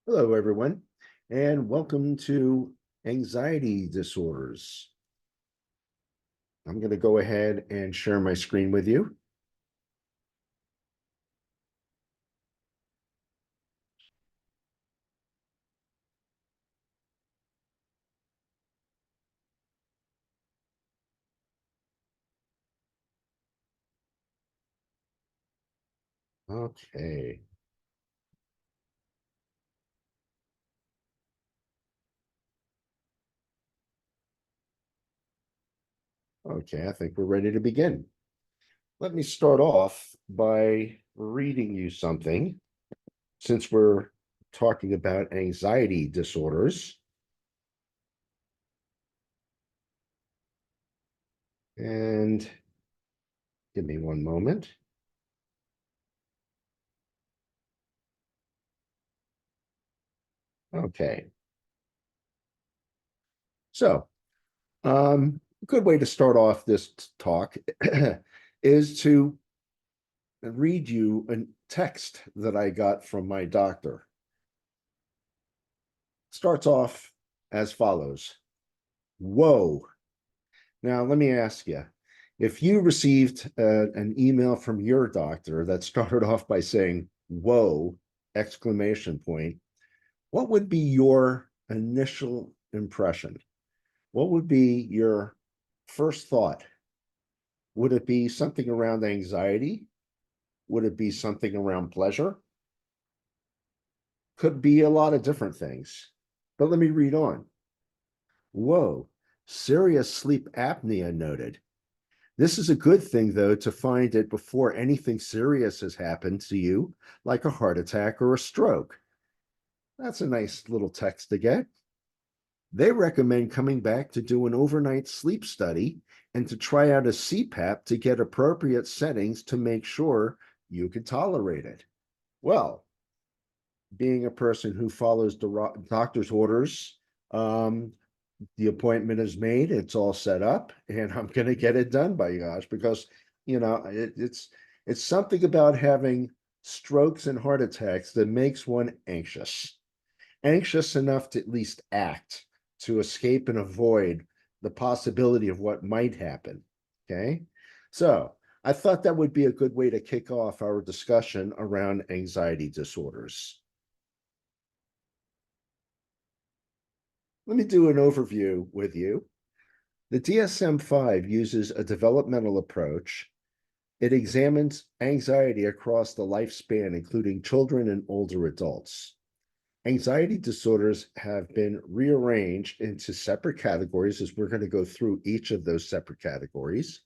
Hello, everyone, and welcome to Anxiety Disorders. I'm going to go ahead and share my screen with you. Okay. Okay, I think we're ready to begin. Let me start off by reading you something since we're talking about anxiety disorders. And give me one moment. Okay. So, a good way to start off this talk is to read you a text that I got from my doctor. Starts off as follows. Whoa. Now, let me ask you, if you received an email from your doctor that started off by saying, whoa, exclamation point, what would be your initial impression? What would be your first thought? Would it be something around anxiety? Would it be something around pleasure? Could be a lot of different things. But let me read on. Whoa, serious sleep apnea noted. This is a good thing, though, to find it before anything serious has happened to you, like a heart attack or a stroke. That's a nice little text to get. They recommend coming back to do an overnight sleep study and to try out a CPAP to get appropriate settings to make sure you can tolerate it. Well, being a person who follows the doctor's orders, um, the appointment is made, it's all set up, and I'm going to get it done by gosh, because it's something about having strokes and heart attacks that makes one anxious enough to at least act to escape and avoid the possibility of what might happen. Okay, so I thought that would be a good way to kick off our discussion around anxiety disorders. Let me do an overview with you. The DSM-5 uses a developmental approach. It examines anxiety across the lifespan, including children and older adults. Anxiety disorders have been rearranged into separate categories, as we're going to go through each of those separate categories.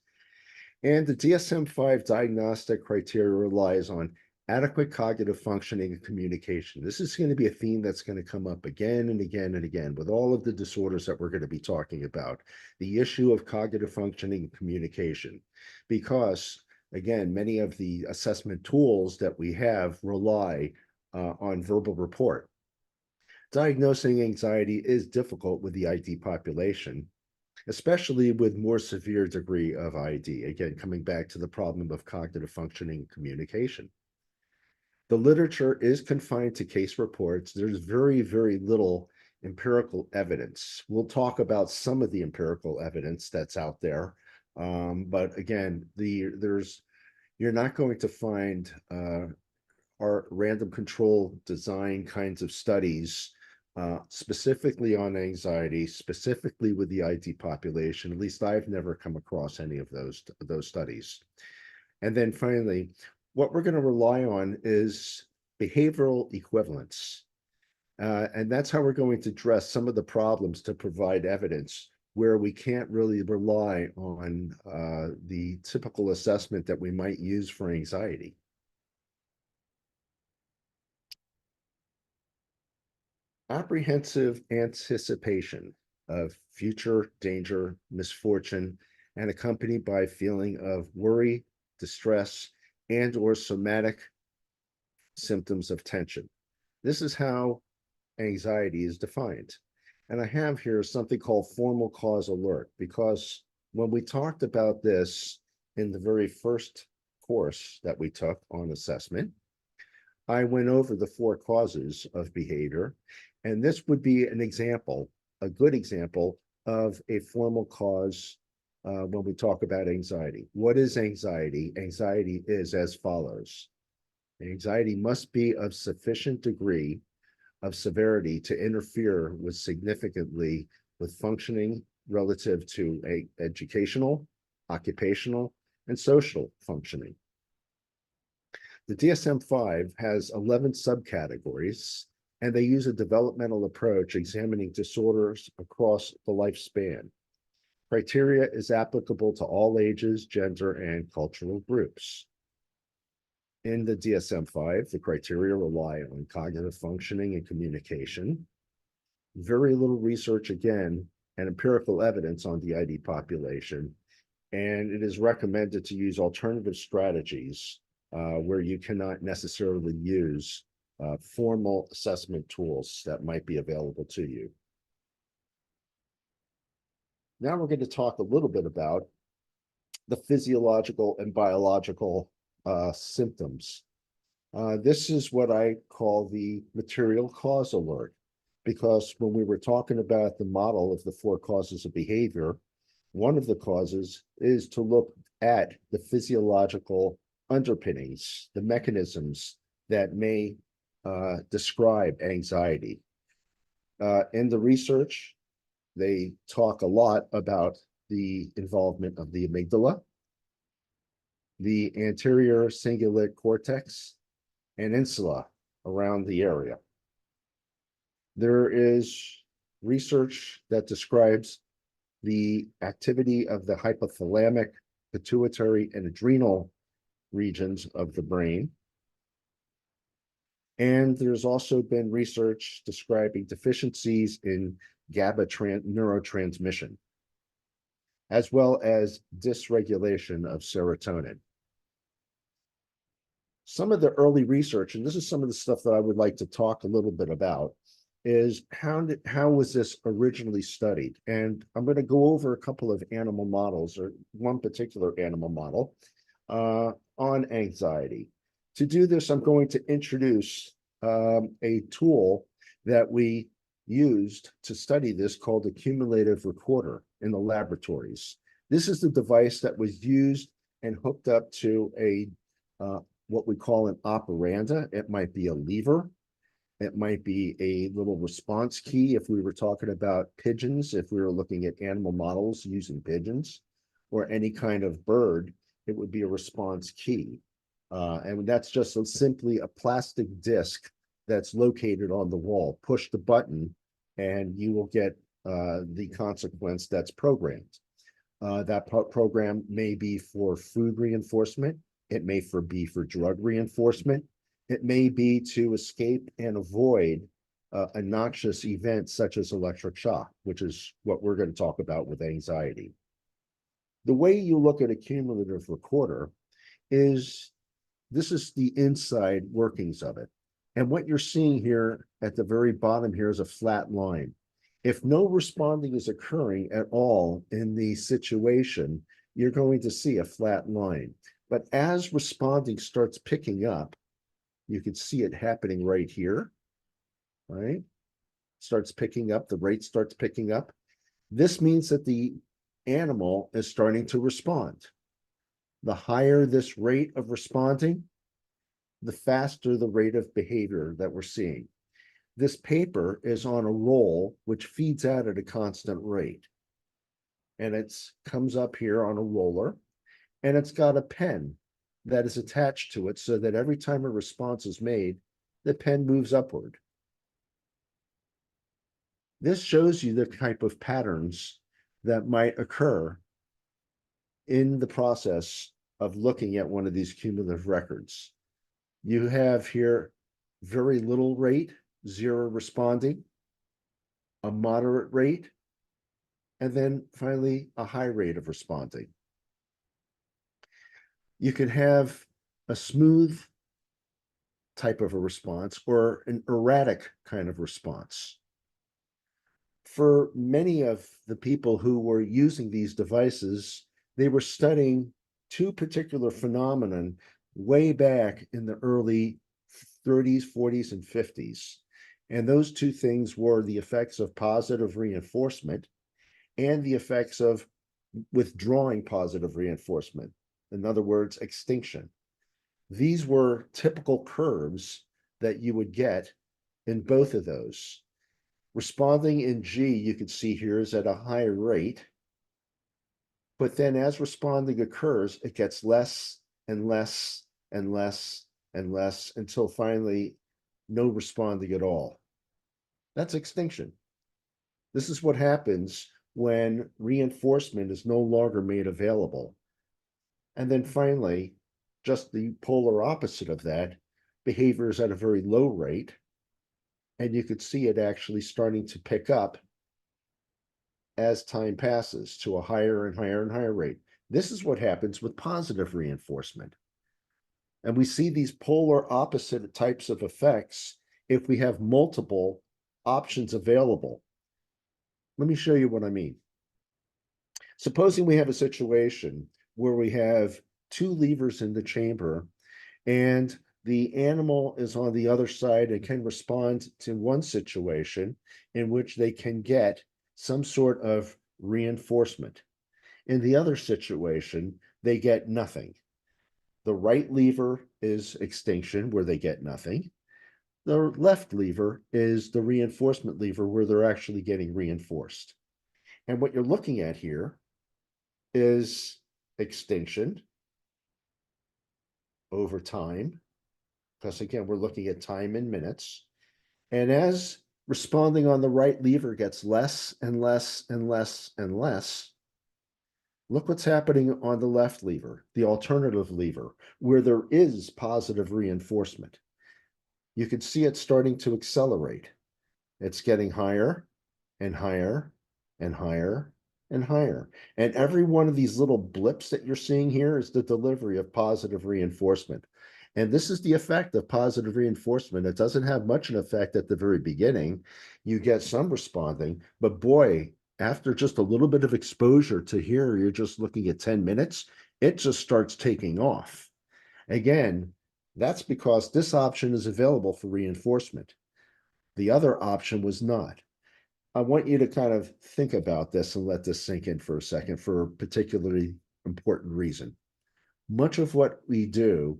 And the DSM-5 diagnostic criteria relies on adequate cognitive functioning and communication. This is going to be a theme that's going to come up again and again and again with all of the disorders that we're going to be talking about. The issue of cognitive functioning and communication, because again, many of the assessment tools that we have rely on verbal report. Diagnosing anxiety is difficult with the ID population, especially with more severe degree of ID. Again, coming back to the problem of cognitive functioning and communication. The literature is confined to case reports. There's very, very little empirical evidence. We'll talk about some of the empirical evidence that's out there. But again, you're not going to find our random control design kinds of studies specifically on anxiety, specifically with the ID population. At least I've never come across any of those studies. And then finally, what we're going to rely on is behavioral equivalence. And that's how we're going to address some of the problems to provide evidence where we can't really rely on the typical assessment that we might use for anxiety. Apprehensive anticipation of future danger, misfortune, and accompanied by a feeling of worry, distress, and or somatic symptoms of tension. This is how anxiety is defined. And I have here something called formal cause alert, because when we talked about this in the very first course that we took on assessment, I went over the four causes of behavior, and this would be an example, a good example of a formal cause when we talk about anxiety. What is anxiety? Anxiety is as follows. Anxiety must be of sufficient degree of severity to interfere with significantly with functioning relative to educational, occupational, and social functioning. The DSM-5 has 11 subcategories, and they use a developmental approach examining disorders across the lifespan. Criteria is applicable to all ages, gender, and cultural groups. In the DSM-5, the criteria rely on cognitive functioning and communication. Very little research, again, and empirical evidence on the ID population, and it is recommended to use alternative strategies where you cannot necessarily use formal assessment tools that might be available to you. Now we're going to talk a little bit about the physiological and biological symptoms. This is what I call the material cause alert, because when we were talking about the model of the four causes of behavior, one of the causes is to look at the physiological underpinnings, the mechanisms that may describe anxiety. In the research, they talk a lot about the involvement of the amygdala, the anterior cingulate cortex, and insula around the area. There is research that describes the activity of the hypothalamic, pituitary, and adrenal regions of the brain. And there's also been research describing deficiencies in GABA neurotransmission, as well as dysregulation of serotonin. Some of the early research, and this is some of the stuff that I would like to talk a little bit about, is how was this originally studied? And I'm going to go over a couple of animal models, or one particular animal model on anxiety. To do this, I'm going to introduce a tool that we used to study this called a cumulative recorder in the laboratories. This is the device that was used and hooked up to a what we call an operanda. It might be a lever. It might be a little response key if we were talking about pigeons, if we were looking at animal models using pigeons, or any kind of bird, it would be a response key. And that's just simply a plastic disc that's located on the wall. Push the button and you will get the consequence that's programmed. That program may be for food reinforcement. It may be for drug reinforcement. It may be to escape and avoid a noxious event such as electric shock, which is what we're going to talk about with anxiety. The way you look at a cumulative recorder is, this is the inside workings of it. And what you're seeing here at the very bottom here is a flat line. If no responding is occurring at all in the situation, you're going to see a flat line. But as responding starts picking up, you can see it happening right here, right? Starts picking up, the rate starts picking up. This means that the animal is starting to respond. The higher this rate of responding, the faster the rate of behavior that we're seeing. This paper is on a roll which feeds out at a constant rate. And it comes up here on a roller, and it's got a pen that is attached to it so that every time a response is made, the pen moves upward. This shows you the type of patterns that might occur in the process of looking at one of these cumulative records. You have here very little rate, 0 responding, a moderate rate, and then finally a high rate of responding. You can have a smooth type of a response or an erratic kind of response. For many of the people who were using these devices, they were studying two particular phenomenon way back in the early 30s, 40s, and 50s. And those two things were the effects of positive reinforcement and the effects of withdrawing positive reinforcement. In other words, extinction. These were typical curves that you would get in both of those. Responding in G, you can see here, is at a higher rate. But then as responding occurs, it gets less and less and less and less until finally no responding at all. That's extinction. This is what happens when reinforcement is no longer made available. And then finally, just the polar opposite of that, behavior is at a very low rate. And you could see it actually starting to pick up as time passes to a higher and higher and higher rate. This is what happens with positive reinforcement. And we see these polar opposite types of effects if we have multiple options available. Let me show you what I mean. Supposing we have a situation where we have two levers in the chamber and the animal is on the other side and can respond to one situation in which they can get some sort of reinforcement. In the other situation, they get nothing. The right lever is extinction, where they get nothing. The left lever is the reinforcement lever, where they're actually getting reinforced. And what you're looking at here is extinction over time, because again, we're looking at time in minutes. And as responding on the right lever gets less and less and less and less, look what's happening on the left lever, the alternative lever, where there is positive reinforcement. You can see it starting to accelerate. It's getting higher and higher and higher and higher. And every one of these little blips that you're seeing here is the delivery of positive reinforcement. And this is the effect of positive reinforcement. It doesn't have much an effect at the very beginning. You get some responding, but boy, after just a little bit of exposure to here, you're just looking at 10 minutes, it just starts taking off. Again, that's because this option is available for reinforcement. The other option was not. I want you to kind of think about this and let this sink in for a second for a particularly important reason. Much of what we do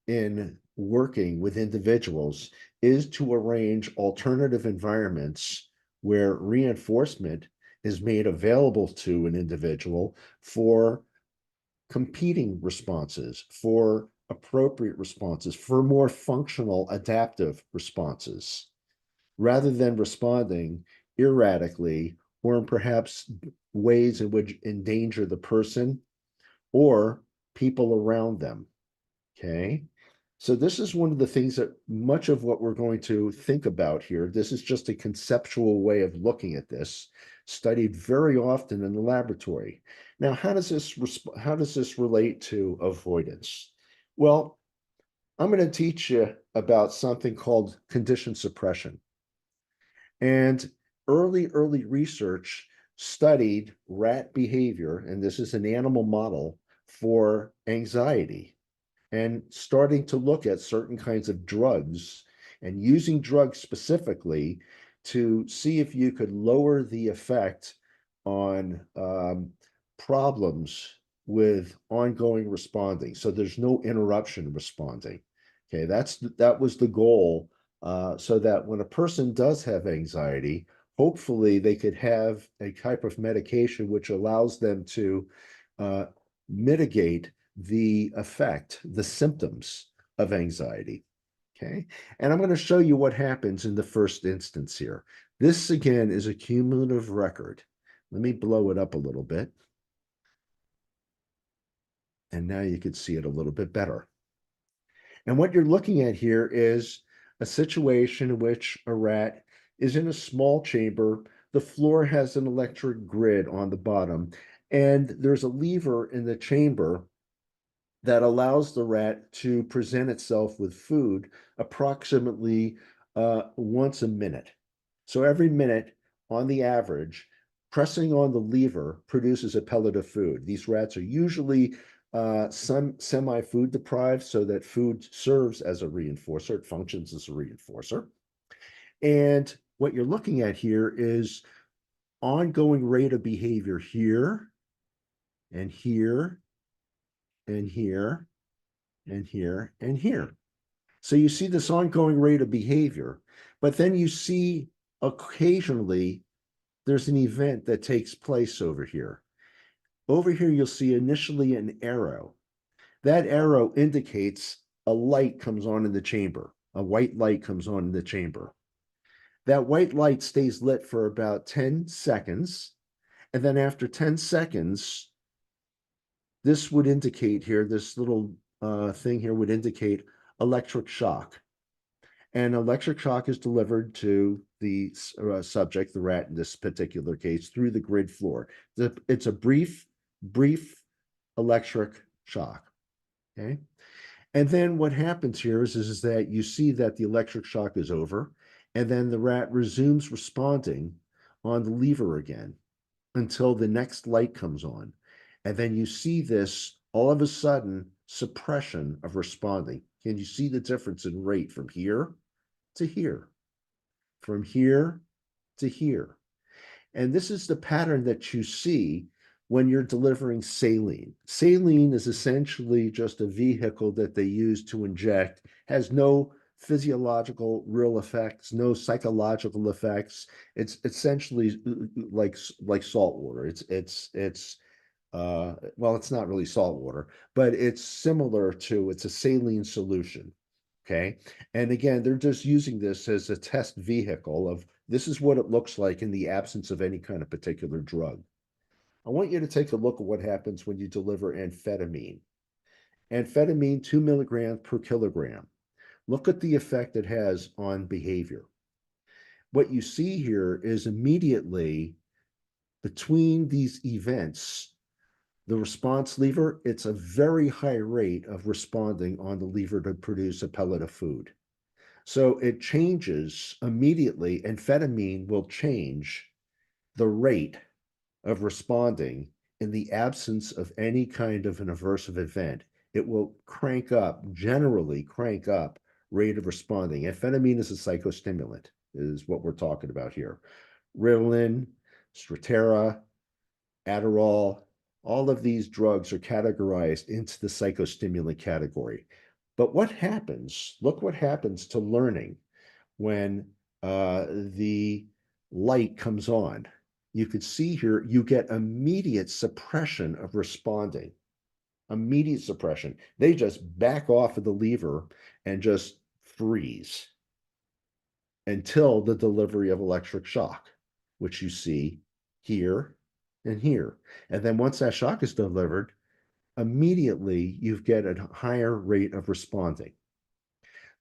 in working with individuals is to arrange alternative environments where reinforcement is made available to an individual for competing responses, for appropriate responses, for more functional adaptive responses, rather than responding erratically or in perhaps ways in which endanger the person or people around them. Okay. So this is one of the things that much of what we're going to think about here. This is just a conceptual way of looking at this, studied very often in the laboratory. Now, how does this relate to avoidance? Well, I'm going to teach you about something called condition suppression. And early research studied rat behavior, and this is an animal model for anxiety, and starting to look at certain kinds of drugs and using drugs specifically to see if you could lower the effect on problems with ongoing responding. So there's no interruption responding. Okay, that was the goal, so that when a person does have anxiety, hopefully they could have a type of medication which allows them to mitigate the effect, the symptoms of anxiety. Okay, and I'm going to show you what happens in the first instance here. This again is a cumulative record. Let me blow it up a little bit. And now you can see it a little bit better. And what you're looking at here is a situation in which a rat is in a small chamber. The floor has an electric grid on the bottom, and there's a lever in the chamber that allows the rat to present itself with food approximately once a minute. So every minute, on the average, pressing on the lever produces a pellet of food. These rats are usually some semi-food deprived so that food serves as a reinforcer, it functions as a reinforcer. And what you're looking at here is ongoing rate of behavior here and here and here and here and here. So you see this ongoing rate of behavior, but then you see occasionally there's an event that takes place over here. Over here, you'll see initially an arrow. That arrow indicates a light comes on in the chamber. A white light comes on in the chamber. That white light stays lit for about 10 seconds. And then after 10 seconds, this would indicate here, this little thing here would indicate electric shock. And electric shock is delivered to the subject, the rat in this particular case, through the grid floor. It's a brief electric shock. Okay. And then what happens here is that you see that the electric shock is over, and then the rat resumes responding on the lever again until the next light comes on. And then you see this all of a sudden suppression of responding. Can you see the difference in rate from here to here, from here to here? And this is the pattern that you see when you're delivering saline. Saline is essentially just a vehicle that they use to inject, has no physiological real effects, no psychological effects. It's essentially like salt water. Well, it's not really salt water, but it's similar to, it's a saline solution. Okay. And again, they're just using this as a test vehicle of this is what it looks like in the absence of any kind of particular drug. I want you to take a look at what happens when you deliver amphetamine. Amphetamine, 2 milligrams per kilogram. Look at the effect it has on behavior. What you see here is immediately between these events, the response lever, it's a very high rate of responding on the lever to produce a pellet of food. So it changes immediately. Amphetamine will change the rate of responding in the absence of any kind of an aversive event. It will crank up, generally crank up rate of responding. Amphetamine is a psychostimulant, is what we're talking about here. Ritalin, Strattera, Adderall, all of these drugs are categorized into the psychostimulant category. But what happens, look what happens to learning when the light comes on. You could see here, you get immediate suppression of responding, immediate suppression. They just back off of the lever and just freeze until the delivery of electric shock, which you see here and here. And then once that shock is delivered, immediately you get a higher rate of responding.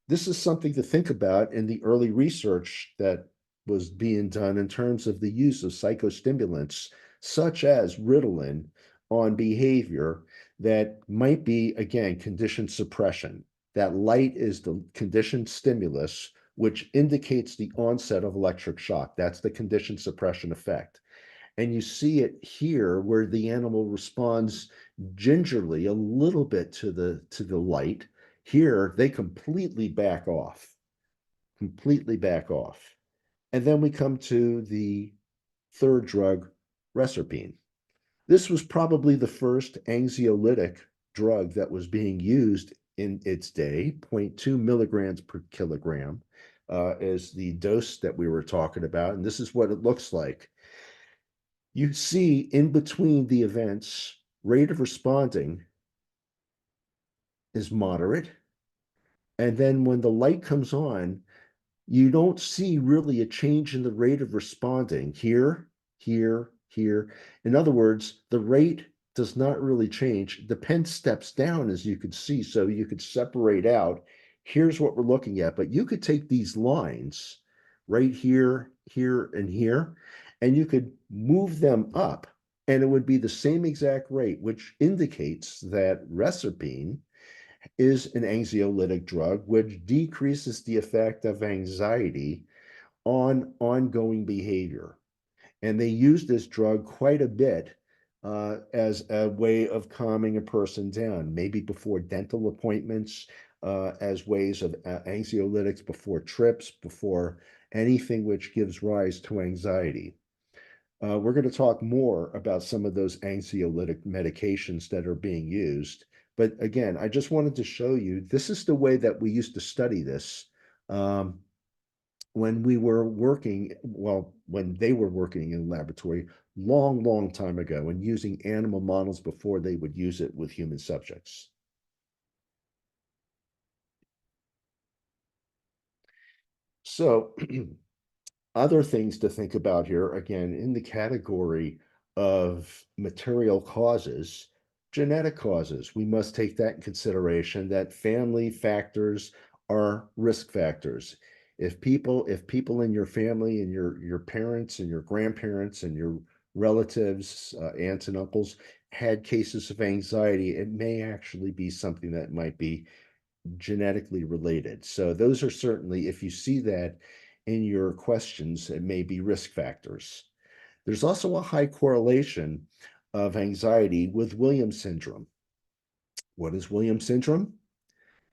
This is something to think about in the early research that was being done in terms of the use of psychostimulants, such as Ritalin, on behavior that might be, again, conditioned suppression. That light is the conditioned stimulus, which indicates the onset of electric shock. That's the conditioned suppression effect. And you see it here where the animal responds gingerly a little bit to the light. Here, they completely back off, completely back off. And then we come to the third drug, reserpine. This was probably the first anxiolytic drug that was being used in its day. 0.2 milligrams per kilogram is the dose that we were talking about. And this is what it looks like. You see in between the events, rate of responding is moderate. And then when the light comes on, you don't see really a change in the rate of responding here, here, here. In other words, the rate does not really change. The pen steps down, as you could see, so you could separate out. Here's what we're looking at, but you could take these lines right here, here, and here, and you could move them up, and it would be the same exact rate, which indicates that reserpine is an anxiolytic drug, which decreases the effect of anxiety on ongoing behavior. And they use this drug quite a bit as a way of calming a person down, maybe before dental appointments, as ways of anxiolytics before trips, before anything which gives rise to anxiety. We're going to talk more about some of those anxiolytic medications that are being used. But again, I just wanted to show you this is the way that we used to study this um, when we were working, well, when they were working in laboratory long, long time ago and using animal models before they would use it with human subjects. So other things to think about here, again, in the category of material causes, genetic causes. We must take that in consideration that family factors are risk factors. If people in your family and your parents and your grandparents and your relatives, aunts and uncles had cases of anxiety, it may actually be something that might be genetically related. So those are certainly, if you see that in your questions, it may be risk factors. There's also a high correlation of anxiety with Williams syndrome. What is Williams syndrome?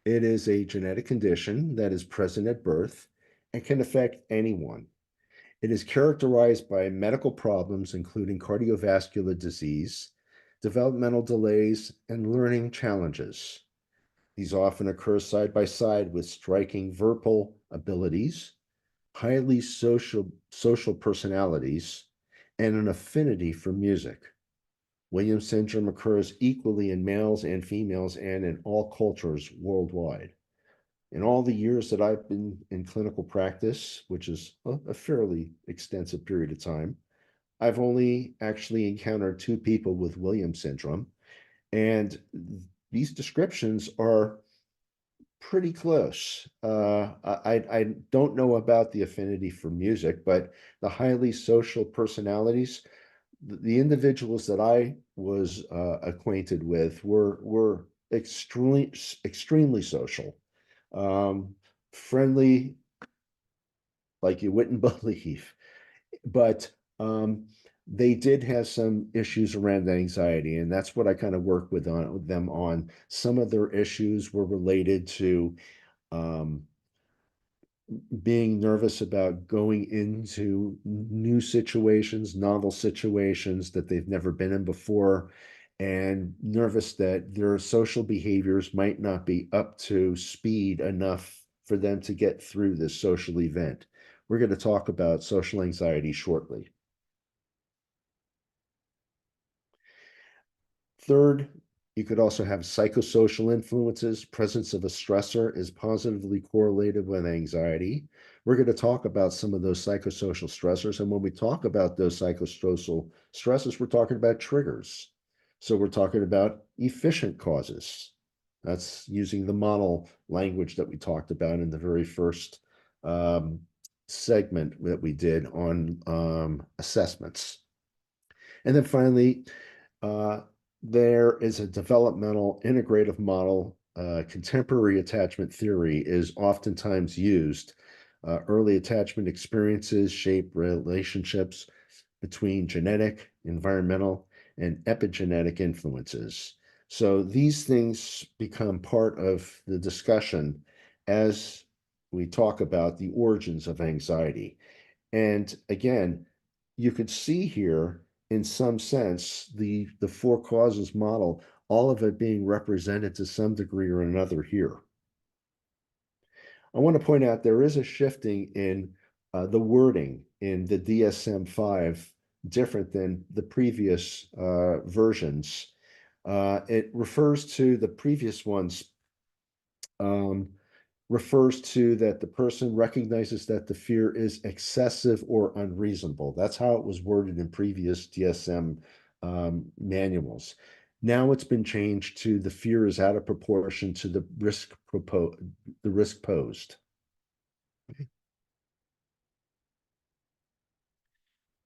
It is a genetic condition that is present at birth and can affect anyone. It is characterized by medical problems, including cardiovascular disease, developmental delays, and learning challenges. These often occur side by side with striking verbal abilities, highly social personalities, and an affinity for music. Williams syndrome occurs equally in males and females and in all cultures worldwide. In all the years that I've been in clinical practice, which is a fairly extensive period of time, I've only actually encountered two people with Williams syndrome. And these descriptions are pretty close. I don't know about the affinity for music, but the highly social personalities, the individuals that I was acquainted with were extremely social, um, friendly, like you wouldn't believe. But they did have some issues around anxiety, and that's what I kind of worked with them on. Some of their issues were related to um, being nervous about going into new situations, novel situations that they've never been in before, and nervous that their social behaviors might not be up to speed enough for them to get through this social event. We're going to talk about social anxiety shortly. Third, you could also have psychosocial influences. Presence of a stressor is positively correlated with anxiety. We're going to talk about some of those psychosocial stressors. And when we talk about those psychosocial stressors, we're talking about triggers. So we're talking about efficient causes. That's using the model language that we talked about in the very first um, segment that we did on assessments. And then finally, uh, there is a developmental integrative model. Contemporary attachment theory is oftentimes used. Early attachment experiences shape relationships between genetic, environmental, and epigenetic influences. So these things become part of the discussion as we talk about the origins of anxiety. And again, you could see here, in some sense, the four causes model, all of it being represented to some degree or another here. I want to point out there is a shifting in the wording in the DSM-5 different than the previous versions. It refers to the previous ones um, refers to that the person recognizes that the fear is excessive or unreasonable. That's how it was worded in previous DSM manuals. Now it's been changed to the fear is out of proportion to the risk posed.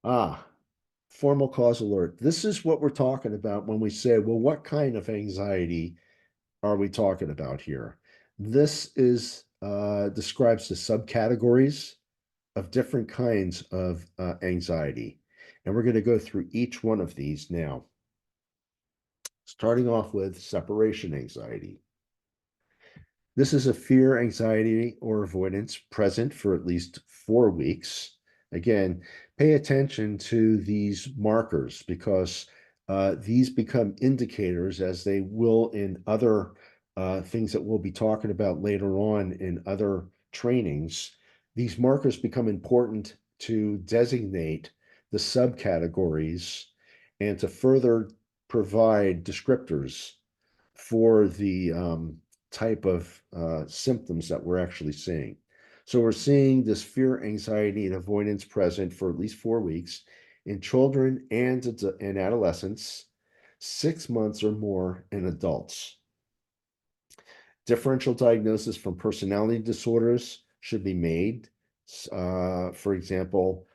Ah, formal cause alert. This is what we're talking about when we say, well, what kind of anxiety are we talking about here? This is describes the subcategories of different kinds of anxiety. And we're going to go through each one of these now. Starting off with separation anxiety. This is a fear, anxiety, or avoidance present for at least 4 weeks. Again, pay attention to these markers because these become indicators, as they will in other things that we'll be talking about later on in other trainings. These markers become important to designate the subcategories and to further provide descriptors for the type of symptoms that we're actually seeing. So we're seeing this fear, anxiety, and avoidance present for at least 4 weeks in children and in adolescents, 6 months or more in adults. Differential diagnosis from personality disorders should be made. For example,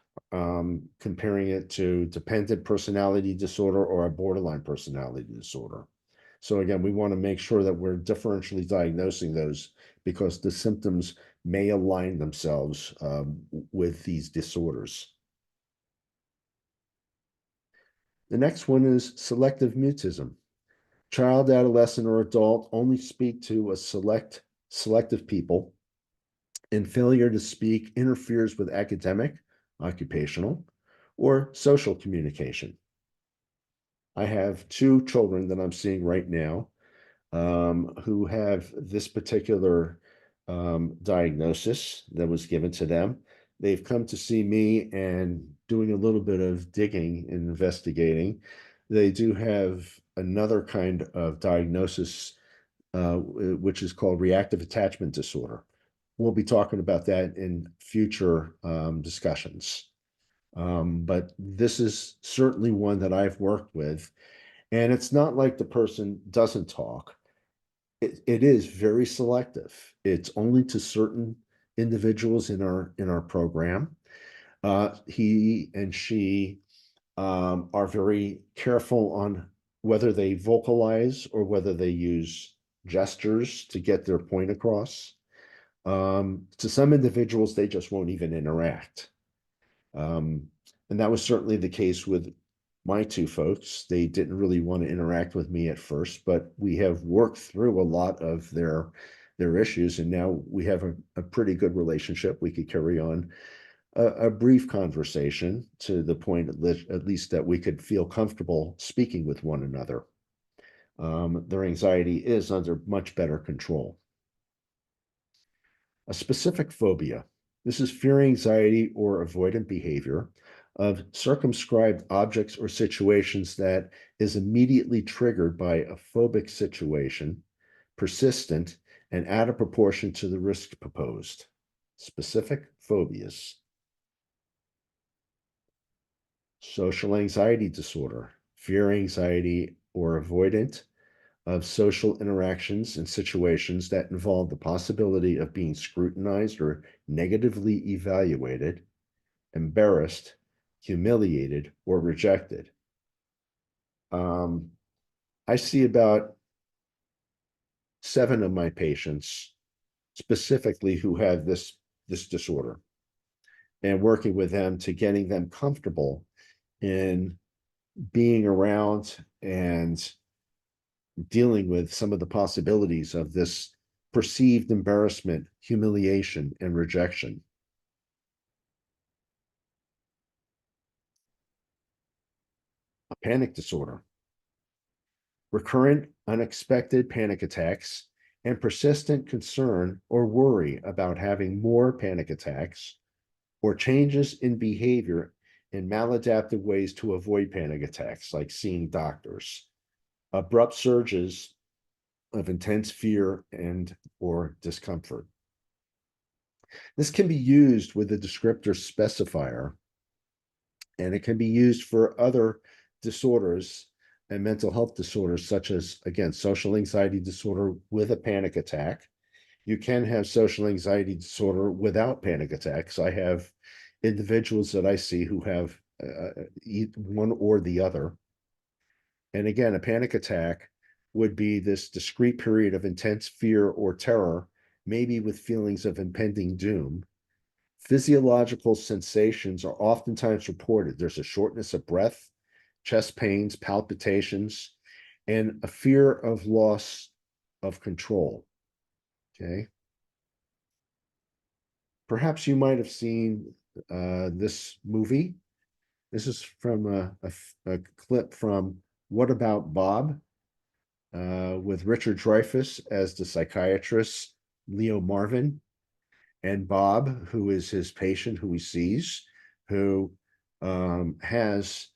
comparing it to dependent personality disorder or a borderline personality disorder. So again, we want to make sure that we're differentially diagnosing those because the symptoms may align themselves with these disorders. The next one is selective mutism. Child, adolescent, or adult only speak to a selective people, and failure to speak interferes with academic, occupational, or social communication. I have 2 children that I'm seeing right now who have this particular diagnosis that was given to them. They've come to see me and doing a little bit of digging and investigating. They do have another kind of diagnosis, which is called reactive attachment disorder. We'll be talking about that in future discussions. But this is certainly one that I've worked with. And it's not like the person doesn't talk. It is very selective. It's only to certain individuals in our program. He and she are very careful on whether they vocalize or whether they use gestures to get their point across. To some individuals, they just won't even interact. Um, and that was certainly the case with my 2 folks. They didn't really want to interact with me at first, but we have worked through a lot of their issues, and now we have a pretty good relationship. We could carry on a brief conversation to the point at least that we could feel comfortable speaking with one another. Their anxiety is under much better control. A specific phobia. This is fear, anxiety, or avoidant behavior of circumscribed objects or situations that is immediately triggered by a phobic situation, persistent, and out of proportion to the risk proposed. Specific phobias. Social anxiety disorder, fear, anxiety, or avoidant of social interactions and situations that involve the possibility of being scrutinized or negatively evaluated, embarrassed, humiliated, or rejected. I see about 7 of my patients specifically who have this disorder, and working with them to getting them comfortable in being around and dealing with some of the possibilities of this perceived embarrassment, humiliation, and rejection. A panic disorder. Recurrent, unexpected panic attacks and persistent concern or worry about having more panic attacks or changes in behavior in maladaptive ways to avoid panic attacks, like seeing doctors. Abrupt surges of intense fear and or discomfort. This can be used with the descriptor specifier, and it can be used for other disorders and mental health disorders, such as, again, social anxiety disorder with a panic attack. You can have social anxiety disorder without panic attacks. I have individuals that I see who have one or the other. And again, a panic attack would be this discrete period of intense fear or terror, maybe with feelings of impending doom. Physiological sensations are oftentimes reported. There's a shortness of breath, chest pains, palpitations, and a fear of loss of control. Okay. Perhaps you might have seen this movie. This is from a clip from What About Bob, with Richard Dreyfuss as the psychiatrist, Leo Marvin, and Bob, who is his patient who he sees, who has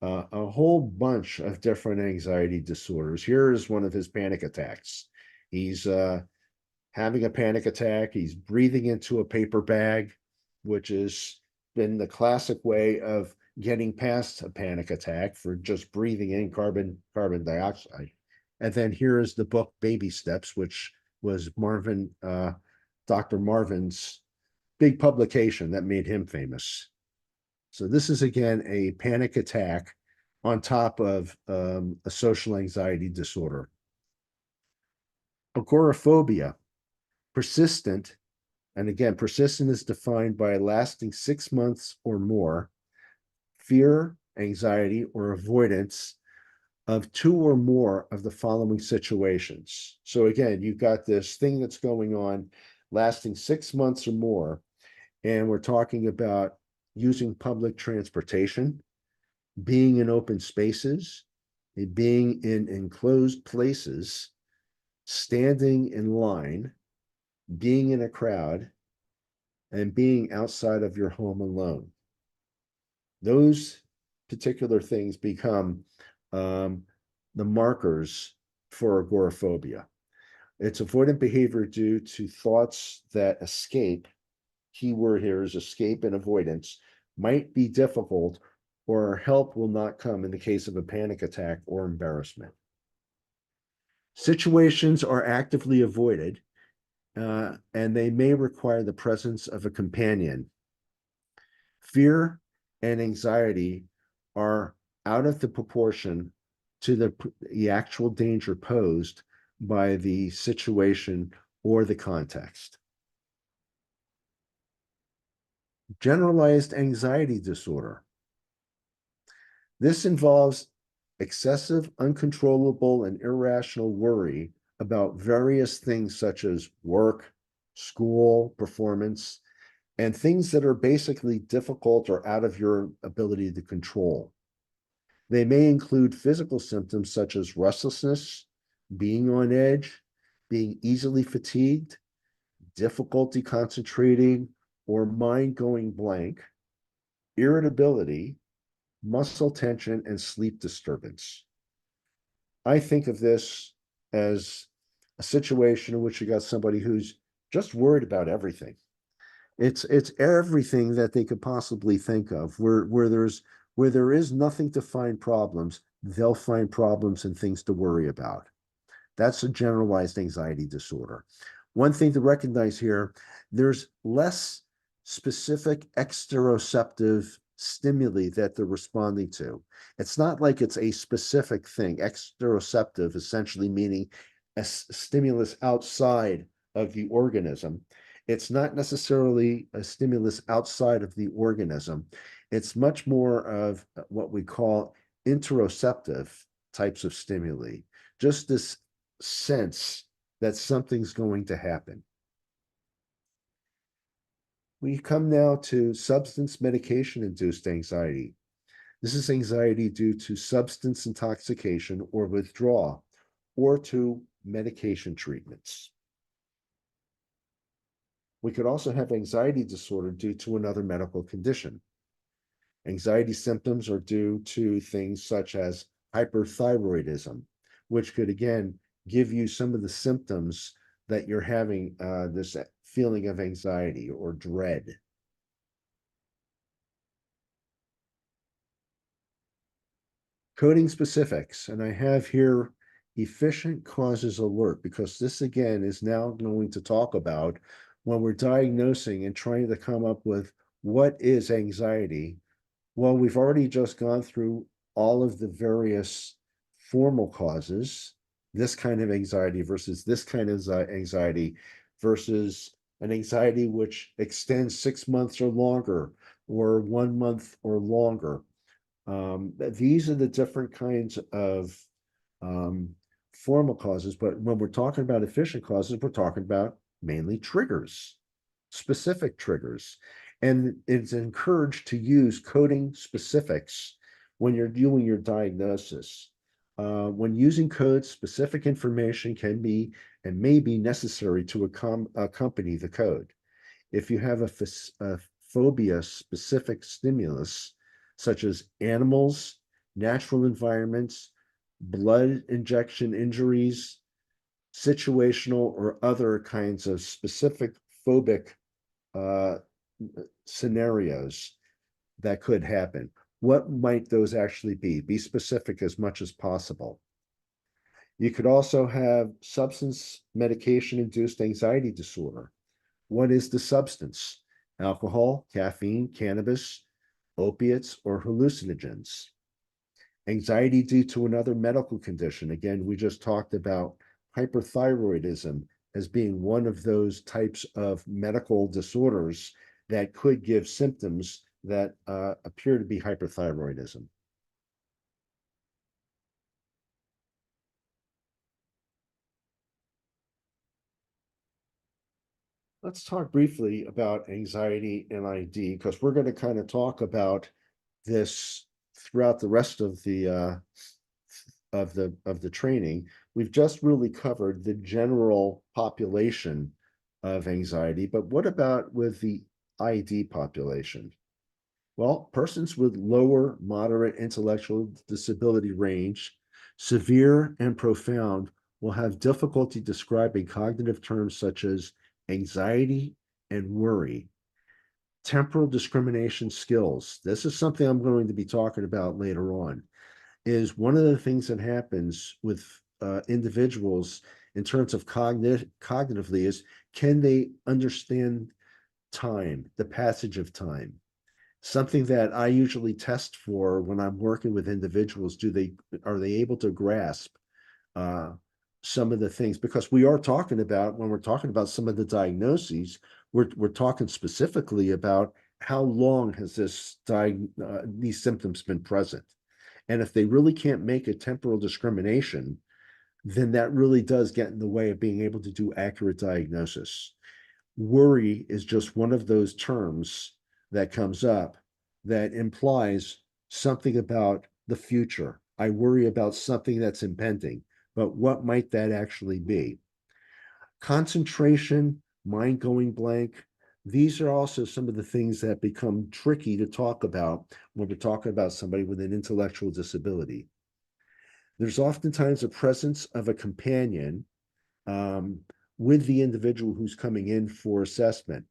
a whole bunch of different anxiety disorders. Here is one of his panic attacks. He's having a panic attack. He's breathing into a paper bag, which has been the classic way of getting past a panic attack, for just breathing in carbon dioxide. And then here is the book Baby Steps, which was Dr. Marvin's big publication that made him famous. So this is again a panic attack on top of a social anxiety disorder. Agoraphobia, persistent, and again, persistent is defined by lasting 6 months or more, fear, anxiety, or avoidance of 2 or more of the following situations. So again, you've got this thing that's going on lasting 6 months or more, and we're talking about using public transportation, being in open spaces, being in enclosed places, standing in line, being in a crowd, and being outside of your home alone. Those particular things become the markers for agoraphobia. It's avoidant behavior due to thoughts that escape, keyword here is escape and avoidance, might be difficult, or help will not come in the case of a panic attack or embarrassment. Situations are actively avoided, and they may require the presence of a companion. Fear and anxiety are out of the proportion to the actual danger posed by the situation or the context. Generalized anxiety disorder. This involves excessive, uncontrollable, and irrational worry about various things such as work, school, performance, and things that are basically difficult or out of your ability to control. They may include physical symptoms such as restlessness, being on edge, being easily fatigued, difficulty concentrating, or mind going blank, irritability, muscle tension, and sleep disturbance. I think of this as a situation in which you got somebody who's just worried about everything. It's everything that they could possibly think of. Where there is nothing to find problems, they'll find problems and things to worry about. That's a generalized anxiety disorder. One thing to recognize here, there's less specific exteroceptive stimuli that they're responding to. It's not like it's a specific thing. Exteroceptive essentially meaning a stimulus outside of the organism. It's not necessarily a stimulus outside of the organism. It's much more of what we call interoceptive types of stimuli. Just this sense that something's going to happen. We come now to substance medication-induced anxiety. This is anxiety due to substance intoxication or withdrawal, or to medication treatments. We could also have anxiety disorder due to another medical condition. Anxiety symptoms are due to things such as hyperthyroidism, which could again give you some of the symptoms that you're having this feeling of anxiety or dread. Coding specifics, and I have here efficient causes alert, because this again is now going to talk about when we're diagnosing and trying to come up with what is anxiety. Well, we've already just gone through all of the various formal causes, this kind of anxiety versus this kind of anxiety versus an anxiety which extends 6 months or longer, or 1 month or longer. These are the different kinds of formal causes, but when we're talking about efficient causes, we're talking about mainly triggers, specific triggers. And it's encouraged to use coding specifics when you're doing your diagnosis. When using codes, specific information can be and may be necessary to accompany the code. If you have a phobia specific stimulus, such as animals, natural environments, blood injection injuries, situational or other kinds of specific phobic uh, scenarios that could happen. What might those actually be? Be specific as much as possible. You could also have substance medication induced anxiety disorder. What is the substance? Alcohol, caffeine, cannabis, opiates, or hallucinogens? Anxiety due to another medical condition. Again, we just talked about hyperthyroidism as being one of those types of medical disorders that could give symptoms that appear to be hyperthyroidism. Let's talk briefly about anxiety and ID because we're going to kind of talk about this throughout the rest of the training. We've just really covered the general population of anxiety, but what about with the ID population? Well, persons with lower moderate intellectual disability range, severe and profound, will have difficulty describing cognitive terms such as anxiety and worry. Temporal discrimination skills. This is something I'm going to be talking about later on. Is one of the things that happens with individuals in terms of cognitively is can they understand time, the passage of time? Something that I usually test for when I'm working with individuals, are they able to grasp uh, some of the things? Because we are talking about when we're talking about some of the diagnoses, we're talking specifically about how long has these symptoms been present, and if they really can't make a temporal discrimination, then that really does get in the way of being able to do accurate diagnosis. Worry is just one of those terms that comes up that implies something about the future. I worry about something that's impending, but what might that actually be? Concentration, mind going blank. These are also some of the things that become tricky to talk about when we're talking about somebody with an intellectual disability. There's oftentimes a presence of a companion um, with the individual who's coming in for assessment.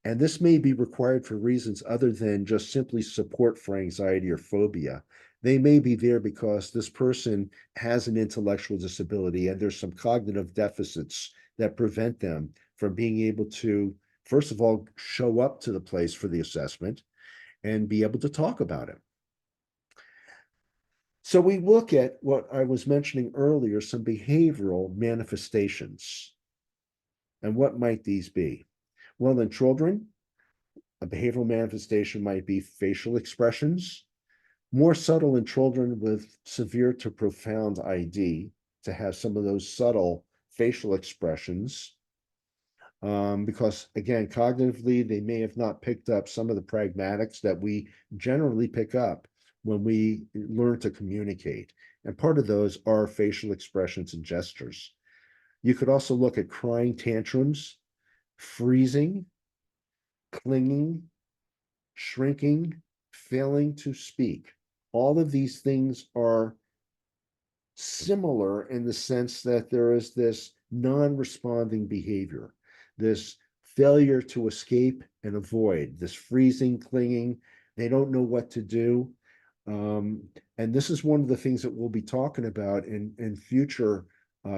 And this may be required for reasons other than just simply support for anxiety or phobia. They may be there because this person has an intellectual disability and there's some cognitive deficits that prevent them from being able to, first of all, show up to the place for the assessment and be able to talk about it. So we look at what I was mentioning earlier, some behavioral manifestations. And what might these be? Well, in children, a behavioral manifestation might be facial expressions, more subtle in children with severe to profound ID, to have some of those subtle facial expressions. Because again, cognitively, they may have not picked up some of the pragmatics that we generally pick up when we learn to communicate. And part of those are facial expressions and gestures. You could also look at crying tantrums, freezing, clinging, shrinking, failing to speak. All of these things are similar in the sense that there is this non responding behavior, this failure to escape and avoid, this freezing, clinging. They don't know what to do. And this is one of the things that we'll be talking about in future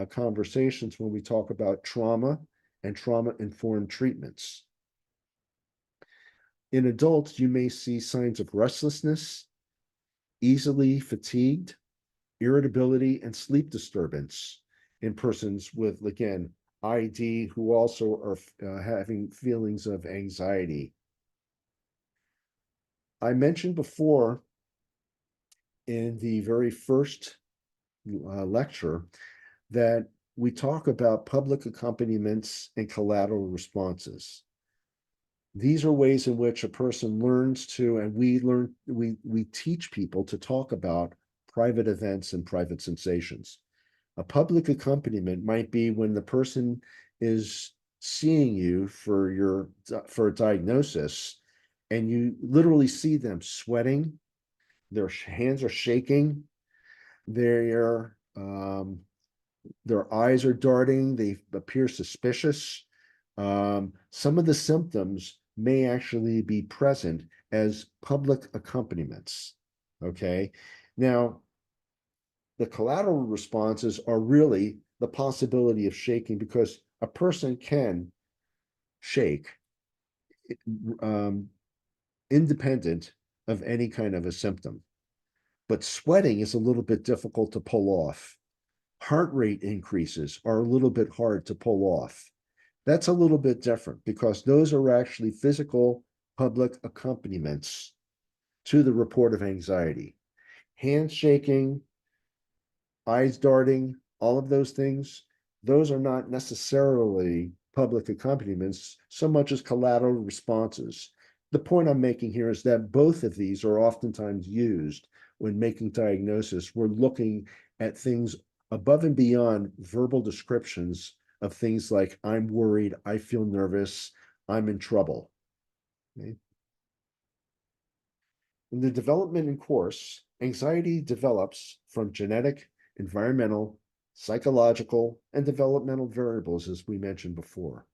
conversations when we talk about trauma and trauma informed treatments. In adults, you may see signs of restlessness, easily fatigued, irritability, and sleep disturbance in persons with, again, ID who also are having feelings of anxiety. I mentioned before in the very first lecture that we talk about public accompaniments and collateral responses. These are ways in which a person learns to, and we teach people to talk about private events and private sensations. A public accompaniment might be when the person is seeing you for a diagnosis, and you literally see them sweating, their hands are shaking, their their eyes are darting, they appear suspicious. Some of the symptoms may actually be present as public accompaniments. Okay. Now, the collateral responses are really the possibility of shaking, because a person can shake um, independent of any kind of a symptom. But sweating is a little bit difficult to pull off. Heart rate increases are a little bit hard to pull off. That's a little bit different because those are actually physical public accompaniments to the report of anxiety. Hands shaking, eyes darting, all of those things, those are not necessarily public accompaniments so much as collateral responses. The point I'm making here is that both of these are oftentimes used when making diagnosis. We're looking at things above and beyond verbal descriptions of things like I'm worried, I feel nervous, I'm in trouble. Okay? In the development in course, anxiety develops from genetic, environmental, psychological, and developmental variables, as we mentioned before.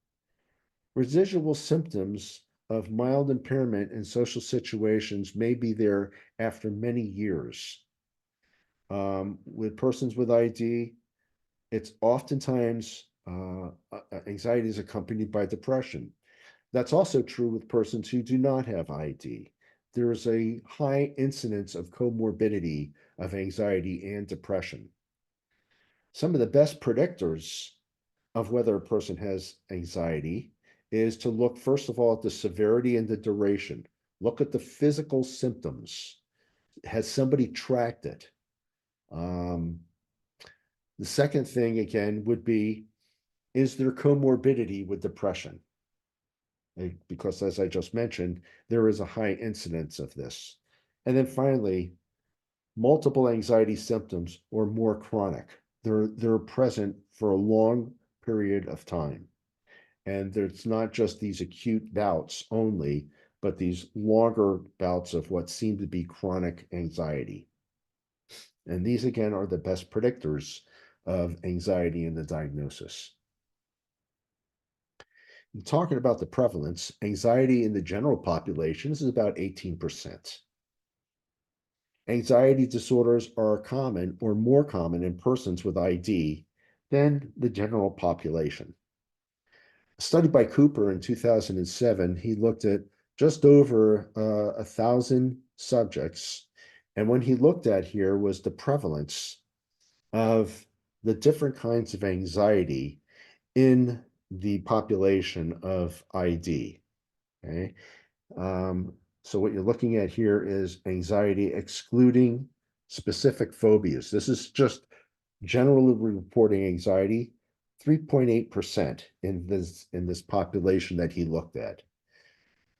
Residual symptoms of mild impairment in social situations may be there after many years. With persons with ID, it's oftentimes anxiety is accompanied by depression. That's also true with persons who do not have ID. There is a high incidence of comorbidity of anxiety and depression. Some of the best predictors of whether a person has anxiety is to look, first of all, at the severity and the duration. Look at the physical symptoms. Has somebody tracked it? The second thing, again, would be, is there comorbidity with depression? Because as I just mentioned, there is a high incidence of this. And then finally, multiple anxiety symptoms or more chronic. They're present for a long period of time. And it's not just these acute bouts only, but these longer bouts of what seem to be chronic anxiety. And these, again, are the best predictors of anxiety in the diagnosis. Talking about the prevalence, anxiety in the general population is about 18%. Anxiety disorders are common or more common in persons with ID than the general population. A study by Cooper in 2007, he looked at just over 1,000 subjects. And what he looked at here was the prevalence of the different kinds of anxiety in the population of ID. Okay. So what you're looking at here is anxiety excluding specific phobias. This is just generally reporting anxiety, 3.8% in this population that he looked at.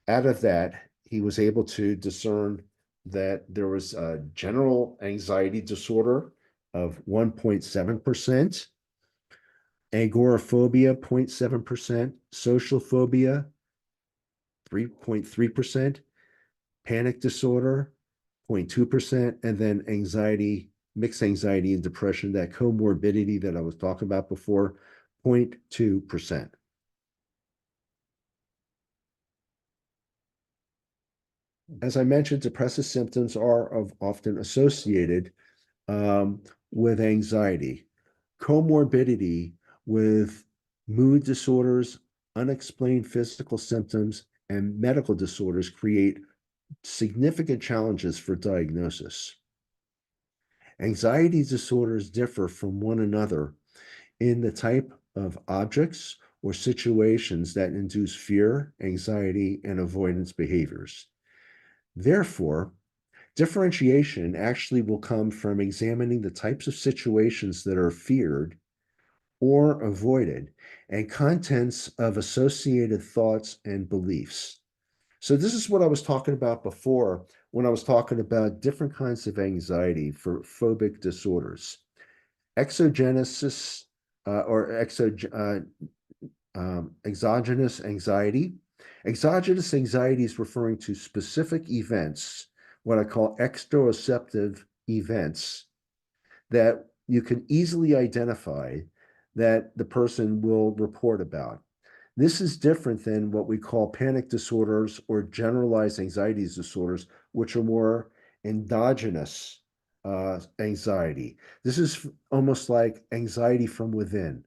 Out of that, he was able to discern that there was a general anxiety disorder of 1.7%, agoraphobia 0.7%, social phobia 3.3%, panic disorder 0.2%, and then anxiety, mixed anxiety and depression, that comorbidity that I was talking about before, 0.2%. As I mentioned, depressive symptoms are often associated with anxiety. Comorbidity with mood disorders, unexplained physical symptoms, and medical disorders create significant challenges for diagnosis. Anxiety disorders differ from one another in the type of objects or situations that induce fear, anxiety, and avoidance behaviors. Therefore, Differentiation actually will come from examining the types of situations that are feared or avoided and contents of associated thoughts and beliefs. So this is what I was talking about before when I was talking about different kinds of anxiety for phobic disorders. Exogenesis exogenous anxiety. Exogenous anxiety is referring to specific events, what I call exteroceptive events, that you can easily identify that the person will report about. This is different than what we call panic disorders or generalized anxiety disorders, which are more endogenous anxiety. This is almost like anxiety from within.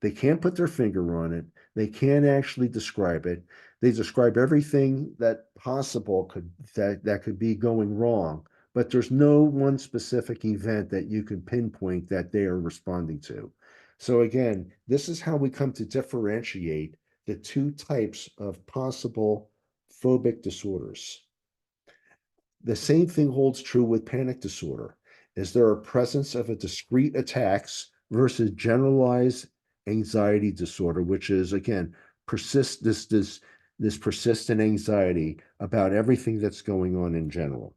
They can't put their finger on it. They can't actually describe it. They describe everything that possible that could be going wrong, but there's no one specific event that you can pinpoint that they are responding to. So again, this is how we come to differentiate the two types of possible phobic disorders. The same thing holds true with panic disorder. Is there a presence of a discrete attacks versus generalized anxiety disorder, which is again this persistent anxiety about everything that's going on in general.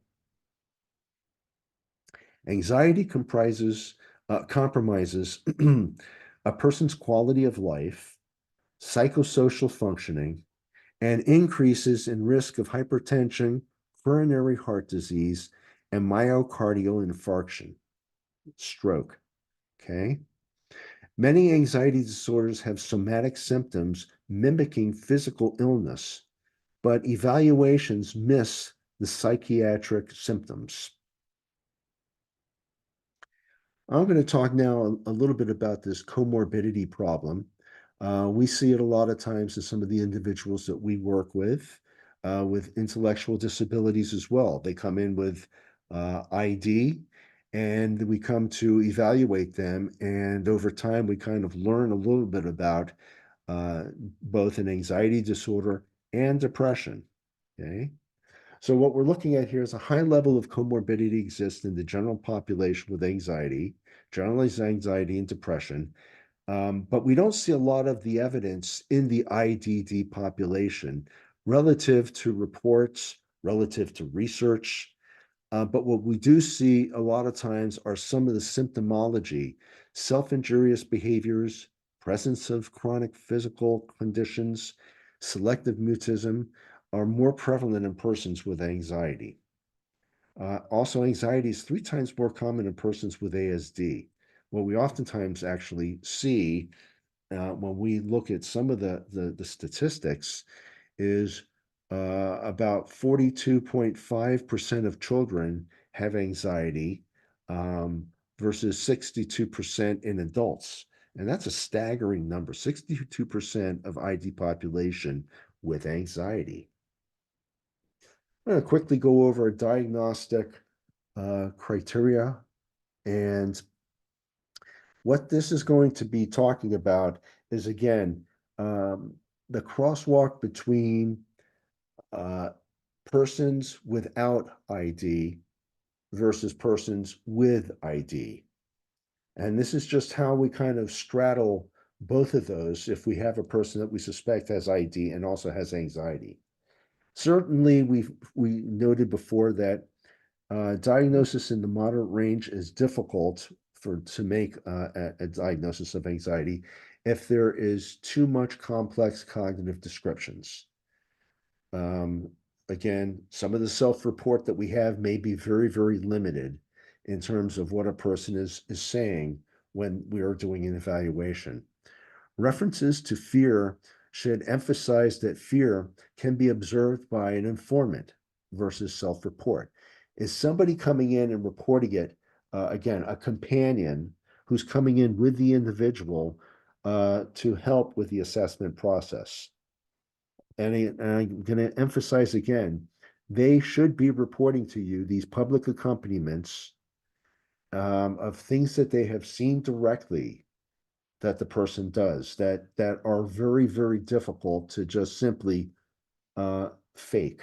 Anxiety compromises a person's quality of life, psychosocial functioning, and increases in risk of hypertension, coronary heart disease, and myocardial infarction, stroke. Okay. Many anxiety disorders have somatic symptoms mimicking physical illness, but evaluations miss the psychiatric symptoms. I'm going to talk now a little bit about this comorbidity problem. We see it a lot of times in some of the individuals that we work with intellectual disabilities as well. They come in with ID, and we come to evaluate them. And over time, we kind of learn a little bit about uh, both an anxiety disorder and depression. Okay. So what we're looking at here is a high level of comorbidity exists in the general population with anxiety, generalized anxiety and depression, but we don't see a lot of the evidence in the IDD population relative to reports, relative to research. But what we do see a lot of times are some of the symptomology, self-injurious behaviors, presence of chronic physical conditions, selective mutism are more prevalent in persons with anxiety. Also, anxiety is 3 times more common in persons with ASD. What we oftentimes actually see when we look at some of the statistics is about 42.5% of children have anxiety versus 62% in adults. And that's a staggering number, 62% of ID population with anxiety. I'm going to quickly go over a diagnostic criteria. And what this is going to be talking about is, again, the crosswalk between uh, persons without ID versus persons with ID. And this is just how we kind of straddle both of those if we have a person that we suspect has ID and also has anxiety. Certainly, we noted before that diagnosis in the moderate range is difficult to make a diagnosis of anxiety if there is too much complex cognitive descriptions. Um, Again, some of the self-report that we have may be very, very limited in terms of what a person is saying when we are doing an evaluation. References to fear should emphasize that fear can be observed by an informant versus self-report. Is somebody coming in and reporting it, again, a companion who's coming in with the individual to help with the assessment process? And I'm going to emphasize again, they should be reporting to you these public accompaniments of things that they have seen directly that the person does that are very, very difficult to just simply fake.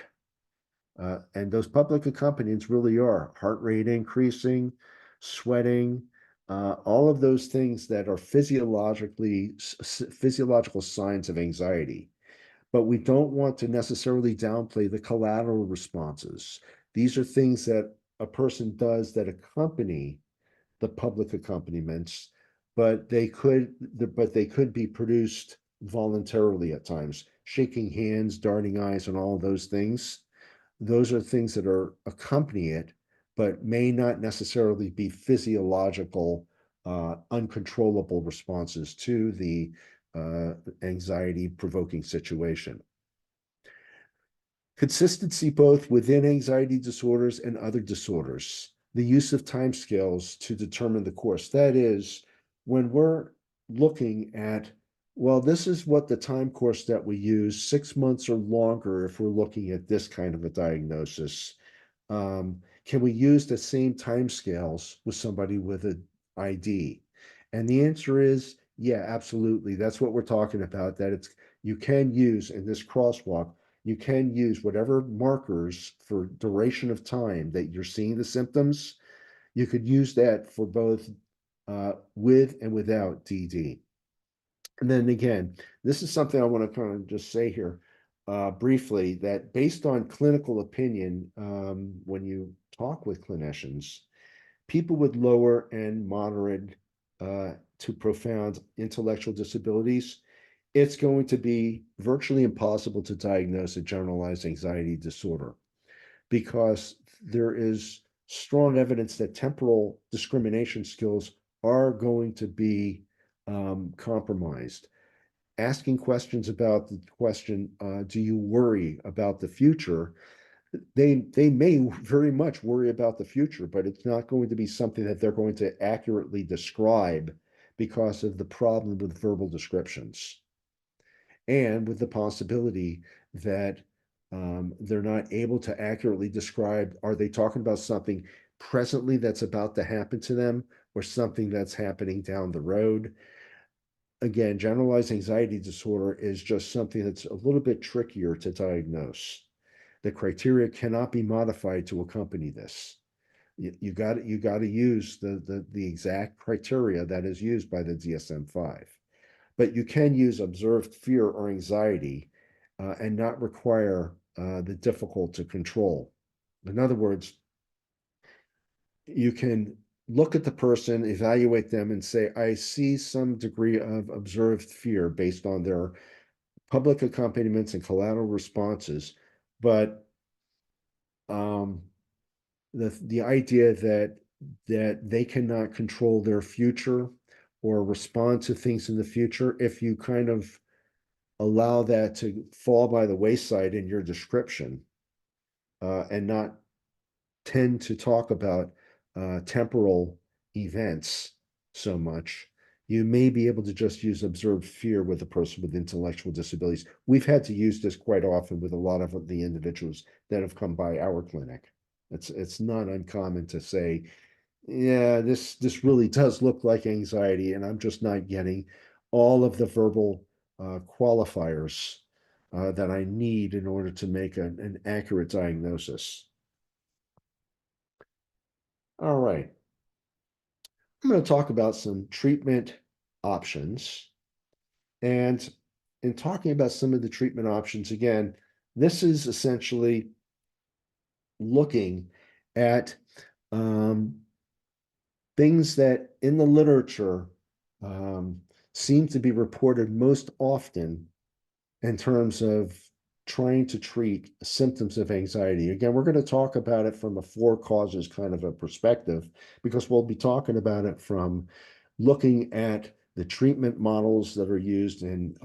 And those public accompaniments really are heart rate increasing, sweating, all of those things that are physiological signs of anxiety. But we don't want to necessarily downplay the collateral responses. These are things that a person does that accompany the public accompaniments, but they could be produced voluntarily at times. Shaking hands, darting eyes, and all of those things. Those are things that are accompany it, but may not necessarily be physiological, uncontrollable responses to the anxiety provoking situation. Consistency both within anxiety disorders and other disorders. The use of timescales to determine the course. That is, when we're looking at, well, this is what the time course that we use, 6 months or longer, if we're looking at this kind of a diagnosis. Can we use the same timescales with somebody with an ID? And the answer is, yeah, absolutely. That's what we're talking about. That it's you can use in this crosswalk, you can use whatever markers for duration of time that you're seeing the symptoms. You could use that for both with and without DD. And then again, this is something I want to kind of just say here briefly, that based on clinical opinion, when you talk with clinicians, people with lower and moderate to profound intellectual disabilities, it's going to be virtually impossible to diagnose a generalized anxiety disorder because there is strong evidence that temporal discrimination skills are going to be compromised. Asking questions about the question, do you worry about the future? They may very much worry about the future, but it's not going to be something that they're going to accurately describe because of the problem with verbal descriptions and with the possibility that they're not able to accurately describe, are they talking about something presently that's about to happen to them or something that's happening down the road? Again, generalized anxiety disorder is just something that's a little bit trickier to diagnose. The criteria cannot be modified to accompany this. You got to use the exact criteria that is used by the DSM-5. But you can use observed fear or anxiety and not require the difficult to control. In other words, you can look at the person, evaluate them, and say, I see some degree of observed fear based on their public accompaniments and collateral responses. But the idea that they cannot control their future or respond to things in the future, if you kind of allow that to fall by the wayside in your description and not tend to talk about temporal events so much, you may be able to just use observed fear with a person with intellectual disabilities. We've had to use this quite often with a lot of the individuals that have come by our clinic. It's not uncommon to say, yeah, this really does look like anxiety, and I'm just not getting all of the verbal qualifiers that I need in order to make an accurate diagnosis. All right. I'm going to talk about some treatment options. And in talking about some of the treatment options, again, this is essentially looking at um, things that in the literature um, seem to be reported most often in terms of trying to treat symptoms of anxiety. Again, we're going to talk about it from a four causes kind of a perspective because we'll be talking about it from looking at the treatment models that are used in,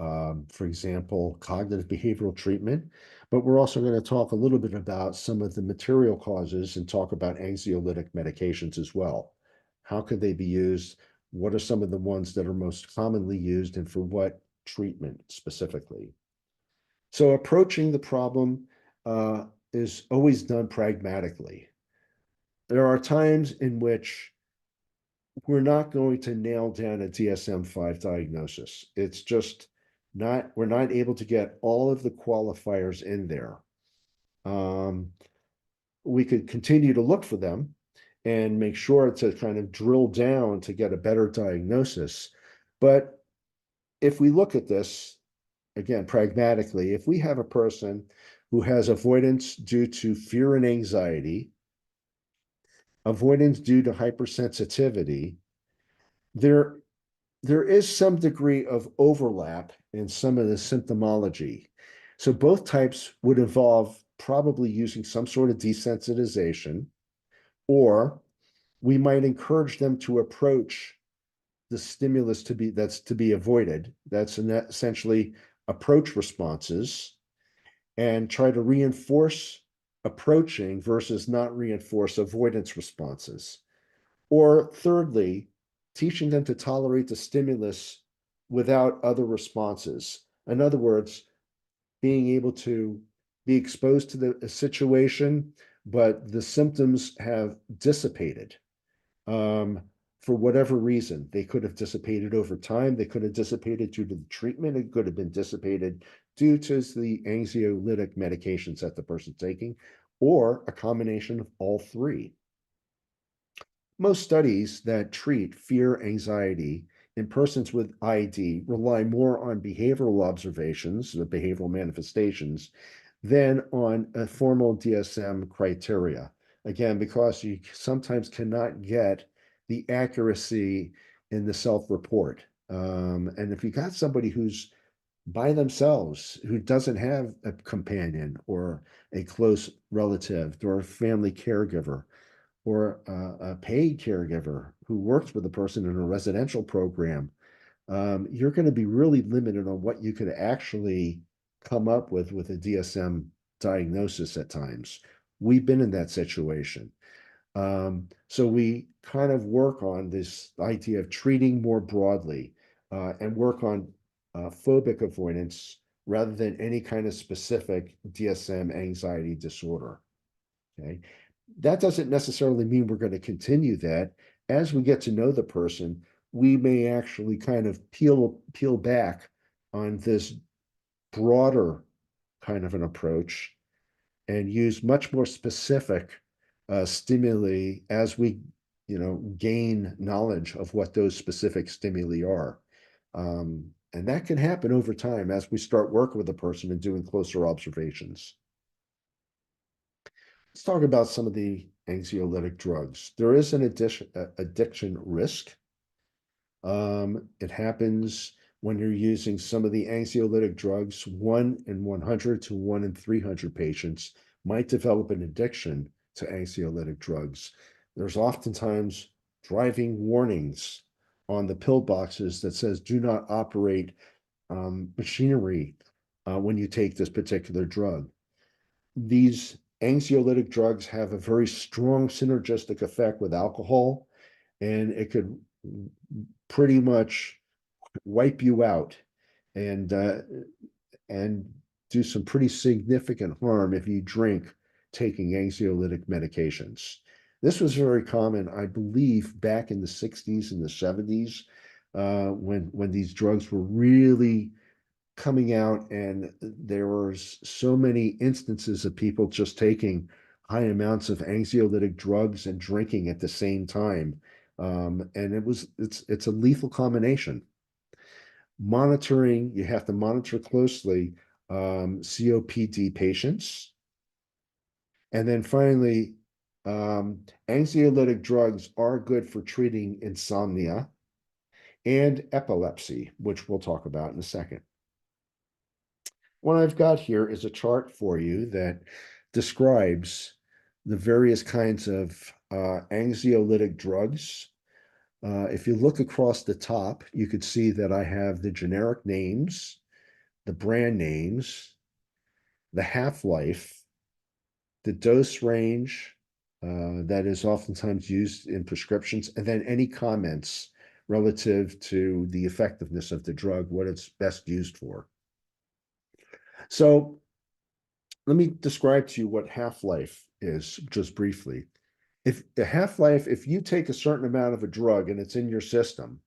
for example, cognitive behavioral treatment. But we're also going to talk a little bit about some of the material causes and talk about anxiolytic medications as well. How could they be used? What are some of the ones that are most commonly used and for what treatment specifically? So approaching the problem is always done pragmatically. There are times in which we're not going to nail down a DSM-5 diagnosis. It's just not, we're not able to get all of the qualifiers in there. Um, we could continue to look for them and make sure to kind of drill down to get a better diagnosis. But if we look at this, again, pragmatically, if we have a person who has avoidance due to fear and anxiety, avoidance due to hypersensitivity, there there is some degree of overlap in some of the symptomology. So both types would involve probably using some sort of desensitization, or we might encourage them to approach the stimulus that's to be avoided. That's essentially approach responses, and try to reinforce approaching versus not reinforce avoidance responses. Or thirdly, teaching them to tolerate the stimulus without other responses. In other words, being able to be exposed to the situation, but the symptoms have dissipated um, for whatever reason. They could have dissipated over time. They could have dissipated due to the treatment. It could have been dissipated due to the anxiolytic medications that the person's taking, or a combination of all three. Most studies that treat fear, anxiety in persons with ID rely more on behavioral observations, the behavioral manifestations, than on a formal DSM criteria. Again, because you sometimes cannot get the accuracy in the self-report. And if you got somebody who's by themselves, who doesn't have a companion or a close relative or a family caregiver, or a paid caregiver who works with a person in a residential program, you're going to be really limited on what you could actually come up with a DSM diagnosis at times. We've been in that situation. So we kind of work on this idea of treating more broadly and work on phobic avoidance rather than any kind of specific DSM anxiety disorder. Okay. That doesn't necessarily mean we're going to continue that. As we get to know the person, we may actually kind of peel back on this broader kind of an approach and use much more specific stimuli as we gain knowledge of what those specific stimuli are. And that can happen over time as we start working with the person and doing closer observations. Let's talk about some of the anxiolytic drugs. There is an addiction risk. It happens when you're using some of the anxiolytic drugs. 1 in 100 to 1 in 300 patients might develop an addiction to anxiolytic drugs. There's oftentimes driving warnings on the pill boxes that says do not operate machinery when you take this particular drug. These anxiolytic drugs have a very strong synergistic effect with alcohol, and it could pretty much wipe you out and and do some pretty significant harm if you drink taking anxiolytic medications. This was very common, I believe, back in the 60s and the 70s, when these drugs were really coming out, and there was so many instances of people just taking high amounts of anxiolytic drugs and drinking at the same time. And it's a lethal combination. Monitoring, you have to monitor closely COPD patients. And then finally, anxiolytic drugs are good for treating insomnia and epilepsy, which we'll talk about in a second. What I've got here is a chart for you that describes the various kinds of anxiolytic drugs. If you look across the top, you could see that I have the generic names, the brand names, the half-life, the dose range that is oftentimes used in prescriptions, and then any comments relative to the effectiveness of the drug, what it's best used for. So let me describe to you what half-life is just briefly. If the half-life, if you take a certain amount of a drug and it's in your system,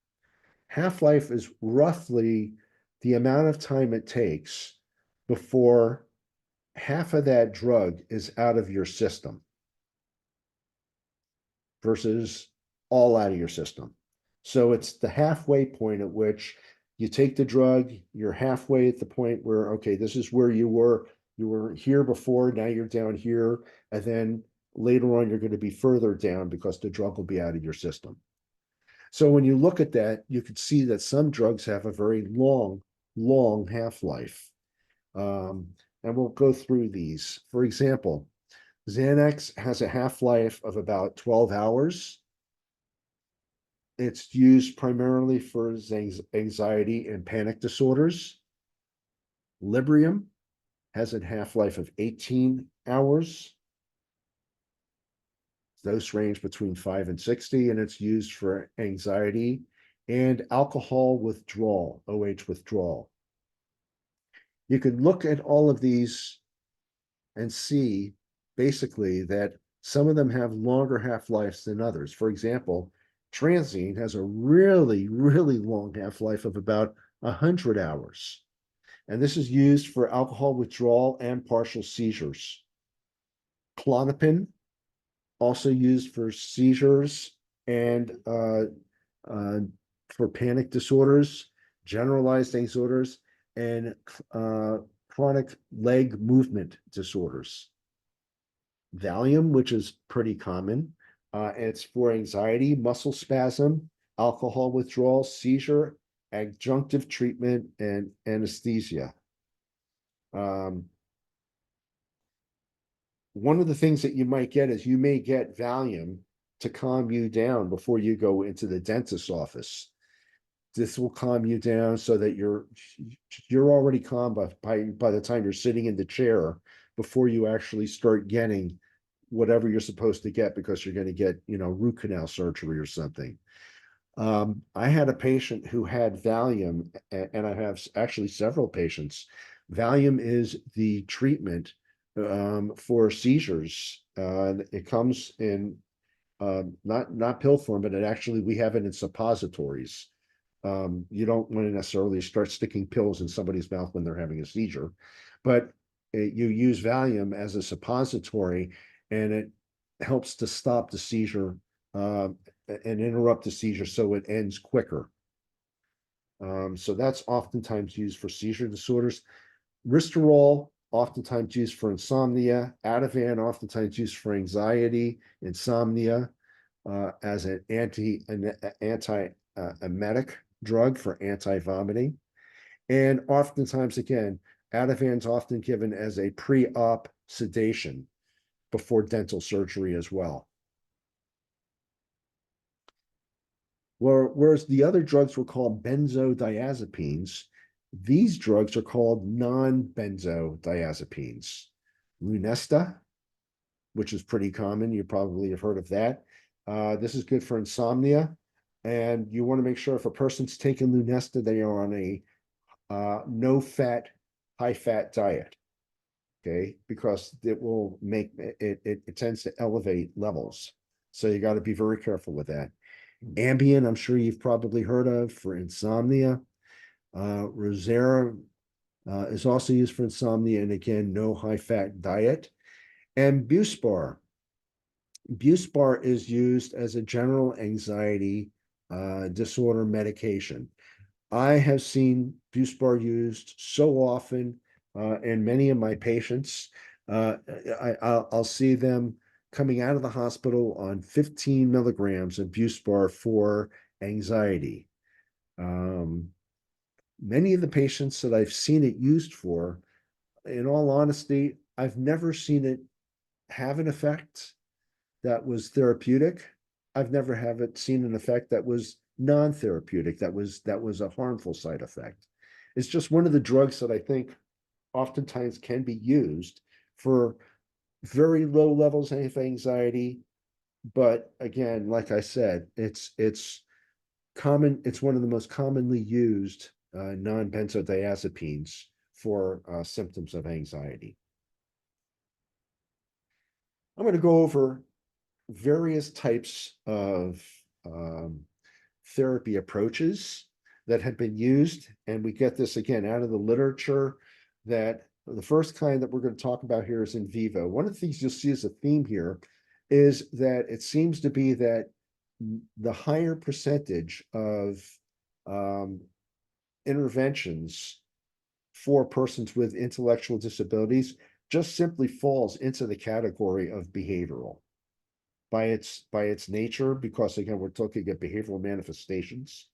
half-life is roughly the amount of time it takes before half of that drug is out of your system. versus all out of your system. So it's the halfway point at which you take the drug, you're halfway at the point where, okay, this is where you were here before, now you're down here, and then later on you're going to be further down because the drug will be out of your system. So when you look at that, you can see that some drugs have a very long half-life. And we'll go through these. For example, Xanax has a half-life of about 12 hours. It's used primarily for anxiety and panic disorders. Librium has a half-life of 18 hours. Those range between 5 and 60, and it's used for anxiety and alcohol withdrawal, OH withdrawal. You can look at all of these and see basically that some of them have longer half-lives than others. For example, Transient has a really long half-life of about 100 hours. And this is used for alcohol withdrawal and partial seizures. Klonopin, also used for seizures and for panic disorders, generalized disorders, and chronic leg movement disorders. Valium, which is pretty common, it's for anxiety, muscle spasm, alcohol withdrawal, seizure, adjunctive treatment, and anesthesia. One of the things that you might get is you may get Valium to calm you down before you go into the dentist's office. This will calm you down so that you're already calm by the time you're sitting in the chair before you actually start getting whatever you're supposed to get, because you're going to get, root canal surgery or something. I had a patient who had Valium, and I have actually several patients. Valium is the treatment for seizures. It comes in not pill form, but we have it in suppositories. You don't want to necessarily start sticking pills in somebody's mouth when they're having a seizure, but you use Valium as a suppository, and it helps to stop the seizure and interrupt the seizure so it ends quicker. So that's oftentimes used for seizure disorders. Ristarol, oftentimes used for insomnia. Ativan, oftentimes used for anxiety, insomnia, as an anti-emetic drug for anti-vomiting. And oftentimes, again, Ativan's often given as a pre-op sedation before dental surgery as well. Whereas the other drugs were called benzodiazepines, these drugs are called non-benzodiazepines. Lunesta, which is pretty common, you probably have heard of that. This is good for insomnia, and you want to make sure if a person's taking Lunesta, they are on a no-fat, high-fat diet, okay? Because it will make it tends to elevate levels, so you got to be very careful with that. Ambien, I'm sure you've probably heard of for insomnia. Rosera is also used for insomnia, and again, no high-fat diet. And Buspar. Buspar is used as a general anxiety disorder medication. I have seen Buspar used so often in many of my patients. I'll see them coming out of the hospital on 15 milligrams of Buspar for anxiety. Many of the patients that I've seen it used for, in all honesty, I've never seen it have an effect that was therapeutic. I've never seen an effect that was non-therapeutic, that was a harmful side effect. It's just one of the drugs that I think oftentimes can be used for very low levels of anxiety. But again, like I said, it's common. It's one of the most commonly used non-benzodiazepines for symptoms of anxiety. I'm going to go over various types of therapy approaches that have been used, and we get this again out of the literature. That the first kind that we're going to talk about here is in vivo. One of the things you'll see as a theme here is that it seems to be that the higher percentage of um, interventions for persons with intellectual disabilities just simply falls into the category of behavioral by its nature, because again, we're looking at behavioral manifestations.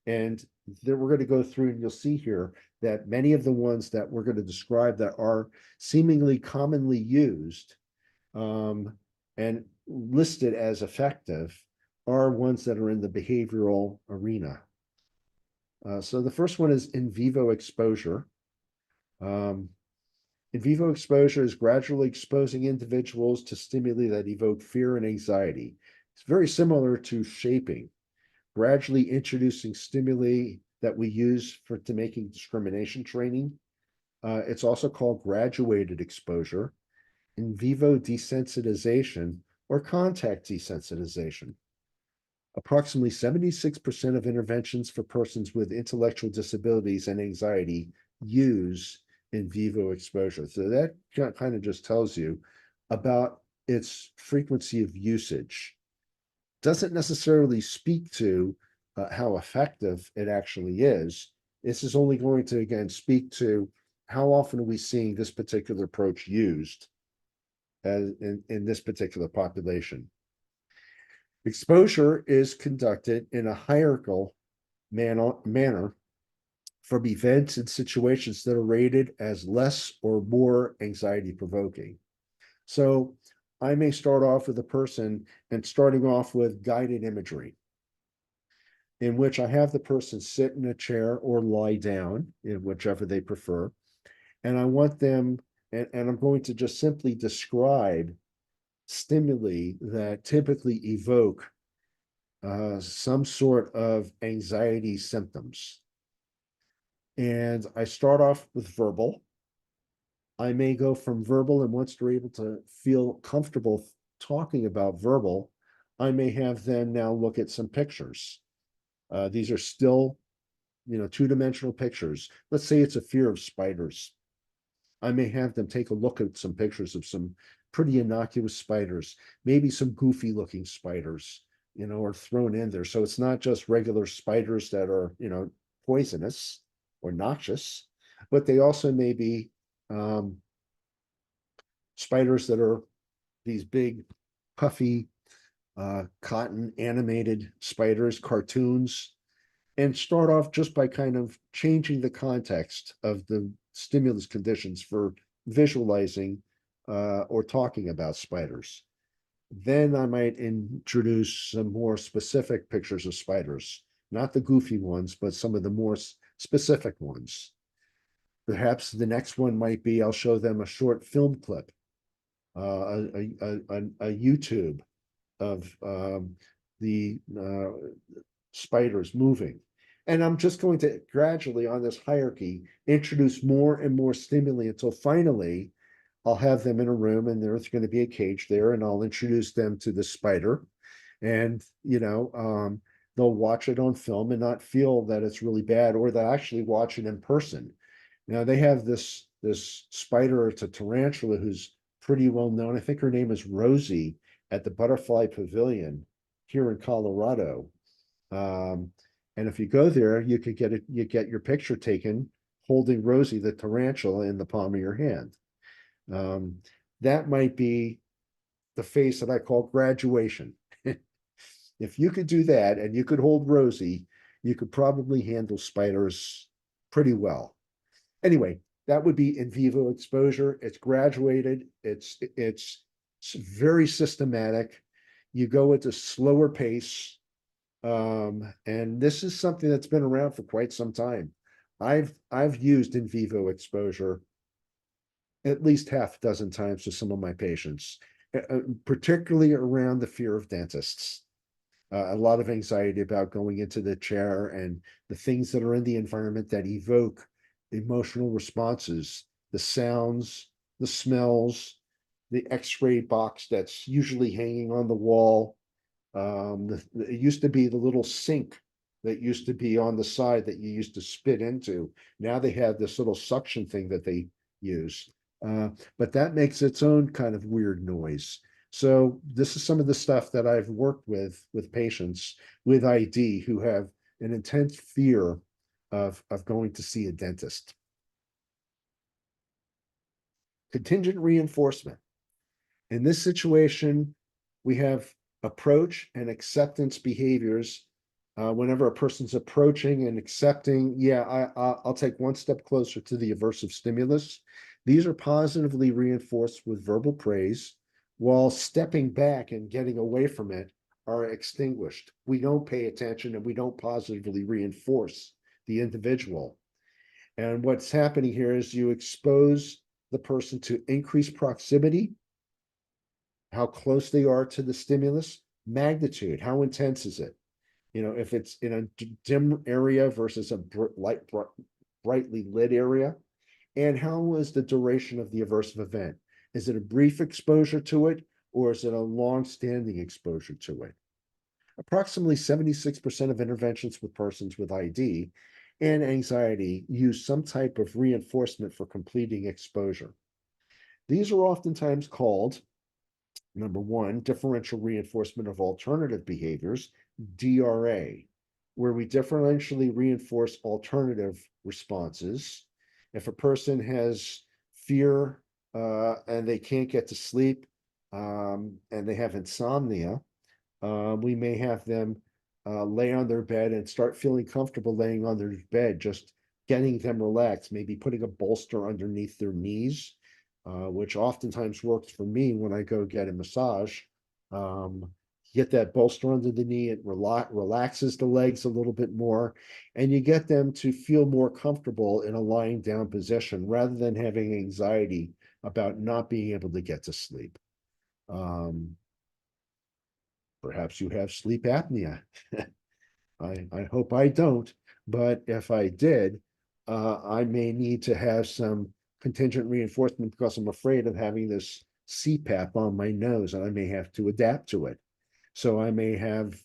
And then we're going to go through and you'll see here that many of the ones that we're going to describe that are seemingly commonly used and listed as effective are ones that are in the behavioral arena. So the first one is in vivo exposure. Um, In vivo exposure is gradually exposing individuals to stimuli that evoke fear and anxiety. It's very similar to shaping, gradually introducing stimuli that we use to making discrimination training. It's also called graduated exposure, in vivo desensitization, or contact desensitization. Approximately 76% of interventions for persons with intellectual disabilities and anxiety use in vivo exposure. So that kind of just tells you about its frequency of usage. Doesn't necessarily speak to how effective it actually is. This is only going to, again, speak to how often are we seeing this particular approach used as in this particular population. Exposure is conducted in a hierarchical manner from events and situations that are rated as less or more anxiety provoking. So I may start off with a person and starting off with guided imagery, in which I have the person sit in a chair or lie down, in whichever they prefer. And I want them, and I'm going to just simply describe stimuli that typically evoke some sort of anxiety symptoms. And I start off with verbal. I may go from verbal, and once they're able to feel comfortable talking about verbal, I may have them now look at some pictures. These are still, two-dimensional pictures. Let's say it's a fear of spiders. I may have them take a look at some pictures of some pretty innocuous spiders, maybe some goofy looking spiders, are thrown in there. So it's not just regular spiders that are, poisonous or noxious, but they also may be um, spiders that are these big, puffy, cotton animated spiders, cartoons, and start off just by kind of changing the context of the stimulus conditions for visualizing or talking about spiders. Then I might introduce some more specific pictures of spiders, not the goofy ones, but some of the more specific ones. Perhaps the next one might be I'll show them a short film clip, a YouTube of the spiders moving. And I'm just going to gradually on this hierarchy introduce more and more stimuli until finally I'll have them in a room and there's going to be a cage there and I'll introduce them to the spider and, they'll watch it on film and not feel that it's really bad, or they'll actually watch it in person. Now they have this spider, it's a tarantula who's pretty well known. I think her name is Rosie at the Butterfly Pavilion here in Colorado. Um, and if you go there, you get your picture taken holding Rosie the tarantula in the palm of your hand. Um, that might be the phase that I call graduation. If you could do that and you could hold Rosie, you could probably handle spiders pretty well. Anyway, that would be in vivo exposure. It's graduated. It's very systematic. You go at a slower pace. And this is something that's been around for quite some time. I've used in vivo exposure at least half a dozen times to some of my patients, particularly around the fear of dentists. A lot of anxiety about going into the chair and the things that are in the environment that evoke emotional responses, the sounds, the smells, the x-ray box that's usually hanging on the wall. It used to be the little sink that used to be on the side that you used to spit into. Now they have this little suction thing that they use. But that makes its own kind of weird noise. So this is some of the stuff that I've worked with patients with ID who have an intense fear of going to see a dentist. Contingent reinforcement. In this situation, we have approach and acceptance behaviors. Whenever a person's approaching and accepting, yeah, I'll take one step closer to the aversive stimulus. These are positively reinforced with verbal praise, while stepping back and getting away from it are extinguished. We don't pay attention and we don't positively reinforce the individual. And what's happening here is you expose the person to increased proximity, how close they are to the stimulus, magnitude, how intense is it? If it's in a dim area versus a brightly lit area, and how is the duration of the aversive event? Is it a brief exposure to it, or is it a long-standing exposure to it? Approximately 76% of interventions with persons with ID and anxiety use some type of reinforcement for completing exposure. These are oftentimes called, number one, differential reinforcement of alternative behaviors, DRA, where we differentially reinforce alternative responses. If a person has fear and they can't get to sleep and they have insomnia, we may have them lay on their bed and start feeling comfortable laying on their bed, just getting them relaxed, maybe putting a bolster underneath their knees, which oftentimes works for me when I go get a massage. Get that bolster under the knee, it relaxes the legs a little bit more, and you get them to feel more comfortable in a lying down position rather than having anxiety about not being able to get to sleep. Perhaps you have sleep apnea. I hope I don't, but if I did, I may need to have some contingent reinforcement because I'm afraid of having this CPAP on my nose and I may have to adapt to it. So I may have,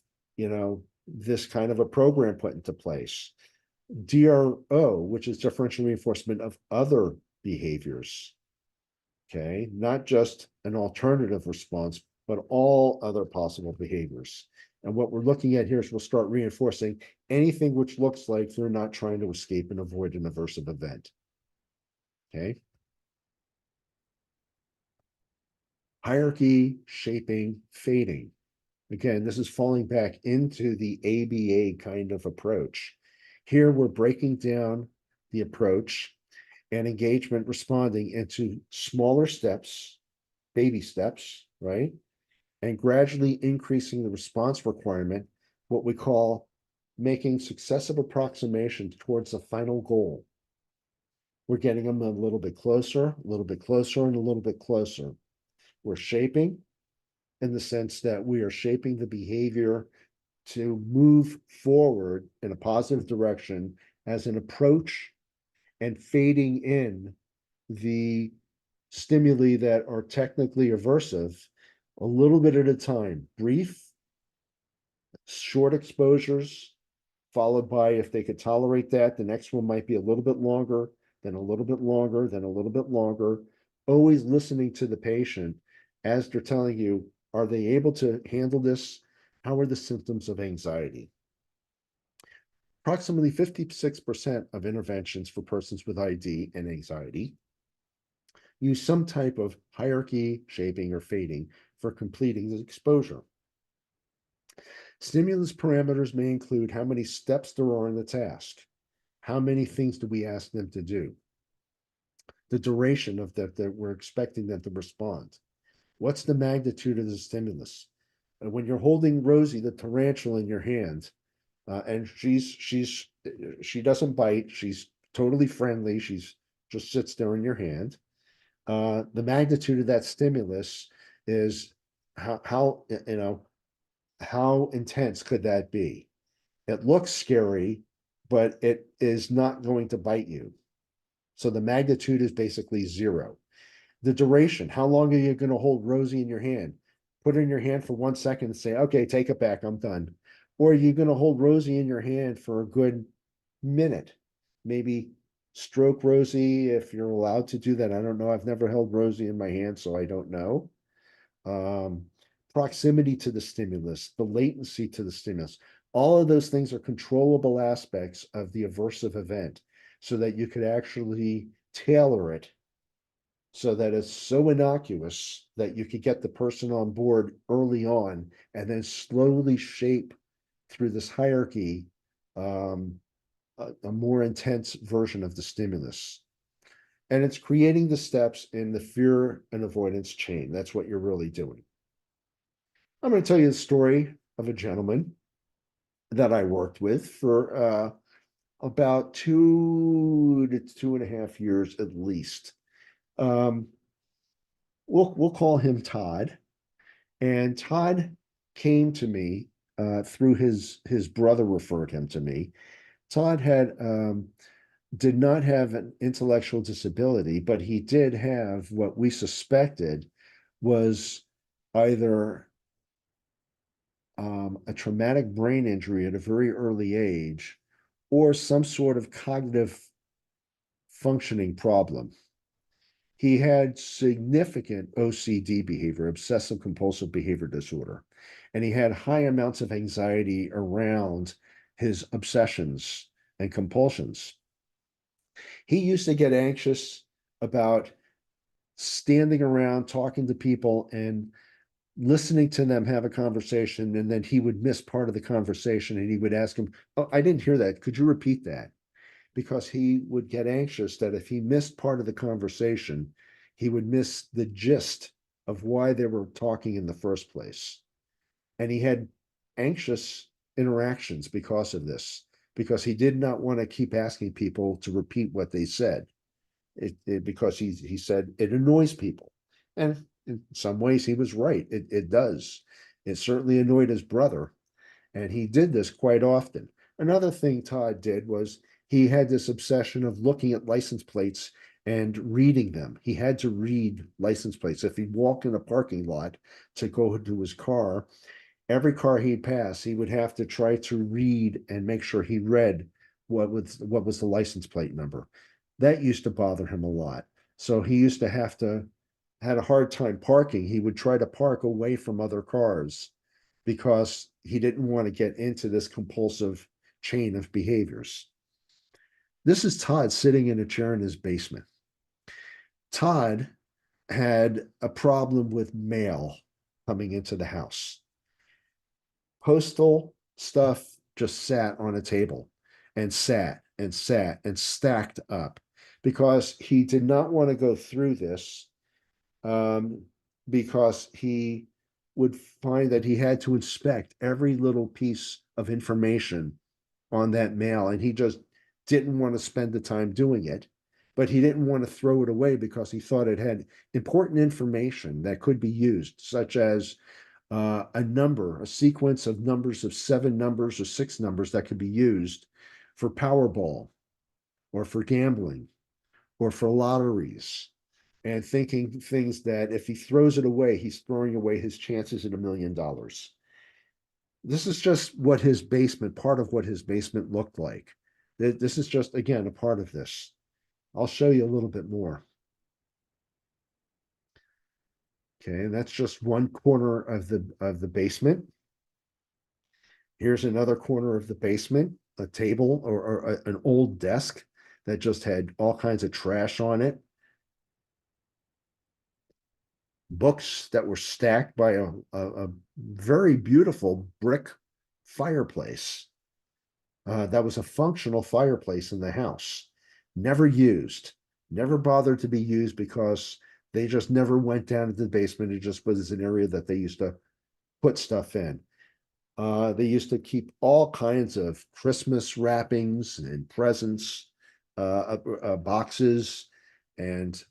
this kind of a program put into place. DRO, which is differential reinforcement of other behaviors. Okay, not just an alternative response, but all other possible behaviors. And what we're looking at here is we'll start reinforcing anything which looks like they're not trying to escape and avoid an aversive event. Okay. Hierarchy, shaping, fading. Again, this is falling back into the ABA kind of approach. Here we're breaking down the approach and engagement responding into smaller steps, baby steps, right? And gradually increasing the response requirement, what we call making successive approximations towards the final goal. We're getting them a little bit closer, a little bit closer, and a little bit closer. We're shaping in the sense that we are shaping the behavior to move forward in a positive direction as an approach and fading in the stimuli that are technically aversive a little bit at a time, brief, short exposures, followed by, if they could tolerate that, the next one might be a little bit longer, then a little bit longer, then a little bit longer. Always listening to the patient as they're telling you, are they able to handle this? How are the symptoms of anxiety? Approximately 56% of interventions for persons with ID and anxiety use some type of hierarchy, shaping, or fading for completing the exposure. Stimulus parameters may include how many steps there are in the task, how many things do we ask them to do, the duration of that we're expecting them to respond, what's the magnitude of the stimulus. And when you're holding Rosie the tarantula in your hand, and she doesn't bite, she's totally friendly, she's just sits there in your hand. The magnitude of that stimulus is how intense could that be? It looks scary, but it is not going to bite you. So the magnitude is basically zero. The duration, how long are you going to hold Rosie in your hand? Put her in your hand for 1 second and say, okay, take it back, I'm done. Or are you going to hold Rosie in your hand for a good minute? Maybe stroke Rosie if you're allowed to do that. I don't know. I've never held Rosie in my hand, so I don't know. um, proximity to the stimulus, the latency to the stimulus. All of those things are controllable aspects of the aversive event so that you could actually tailor it so that it's so innocuous that you could get the person on board early on and then slowly shape through this hierarchy um, a more intense version of the stimulus. And it's creating the steps in the fear and avoidance chain. That's what you're really doing. I'm going to tell you the story of a gentleman that I worked with for about 2 to 2.5 years at least. Um, we'll call him Todd, and Todd came to me through his brother referred him to me. Todd had did not have an intellectual disability, but he did have what we suspected was either a traumatic brain injury at a very early age or some sort of cognitive functioning problem. He had significant OCD behavior, obsessive compulsive behavior disorder, and he had high amounts of anxiety around his obsessions and compulsions. He used to get anxious about standing around talking to people and listening to them have a conversation, and then he would miss part of the conversation and he would ask him, "Oh, I didn't hear that. Could you repeat that?" Because he would get anxious that if he missed part of the conversation, he would miss the gist of why they were talking in the first place. And he had anxious interactions because of this, because he did not want to keep asking people to repeat what they said. Because he said it annoys people. And in some ways he was right. It does. It certainly annoyed his brother. And he did this quite often. Another thing Todd did was he had this obsession of looking at license plates and reading them. He had to read license plates. If he'd walk in a parking lot to go to his car, every car he'd pass, he would have to try to read and make sure he read what was the license plate number. That used to bother him a lot. So he used to have to had a hard time parking. He would try to park away from other cars because he didn't want to get into this compulsive chain of behaviors. This is Todd sitting in a chair in his basement. Todd had a problem with mail coming into the house. Postal stuff just sat on a table and sat and stacked up because he did not want to go through this um, because he would find that he had to inspect every little piece of information on that mail, and he just didn't want to spend the time doing it. But he didn't want to throw it away because he thought it had important information that could be used, such as a sequence of numbers of 7 numbers or 6 numbers that could be used for Powerball or for gambling or for lotteries, and thinking things that if he throws it away, he's throwing away his chances at $1 million. This is just what his basement, part of what his basement looked like. This is just, again, a part of this. I'll show you a little bit more. Okay, and that's just one corner of the basement. Here's another corner of the basement, a table or an old desk that just had all kinds of trash on it. Books that were stacked by a very beautiful brick fireplace. That was a functional fireplace in the house, never used, never bothered to be used because they just never went down to the basement. It just was an area that they used to put stuff in. They used to keep all kinds of Christmas wrappings and presents, boxes, and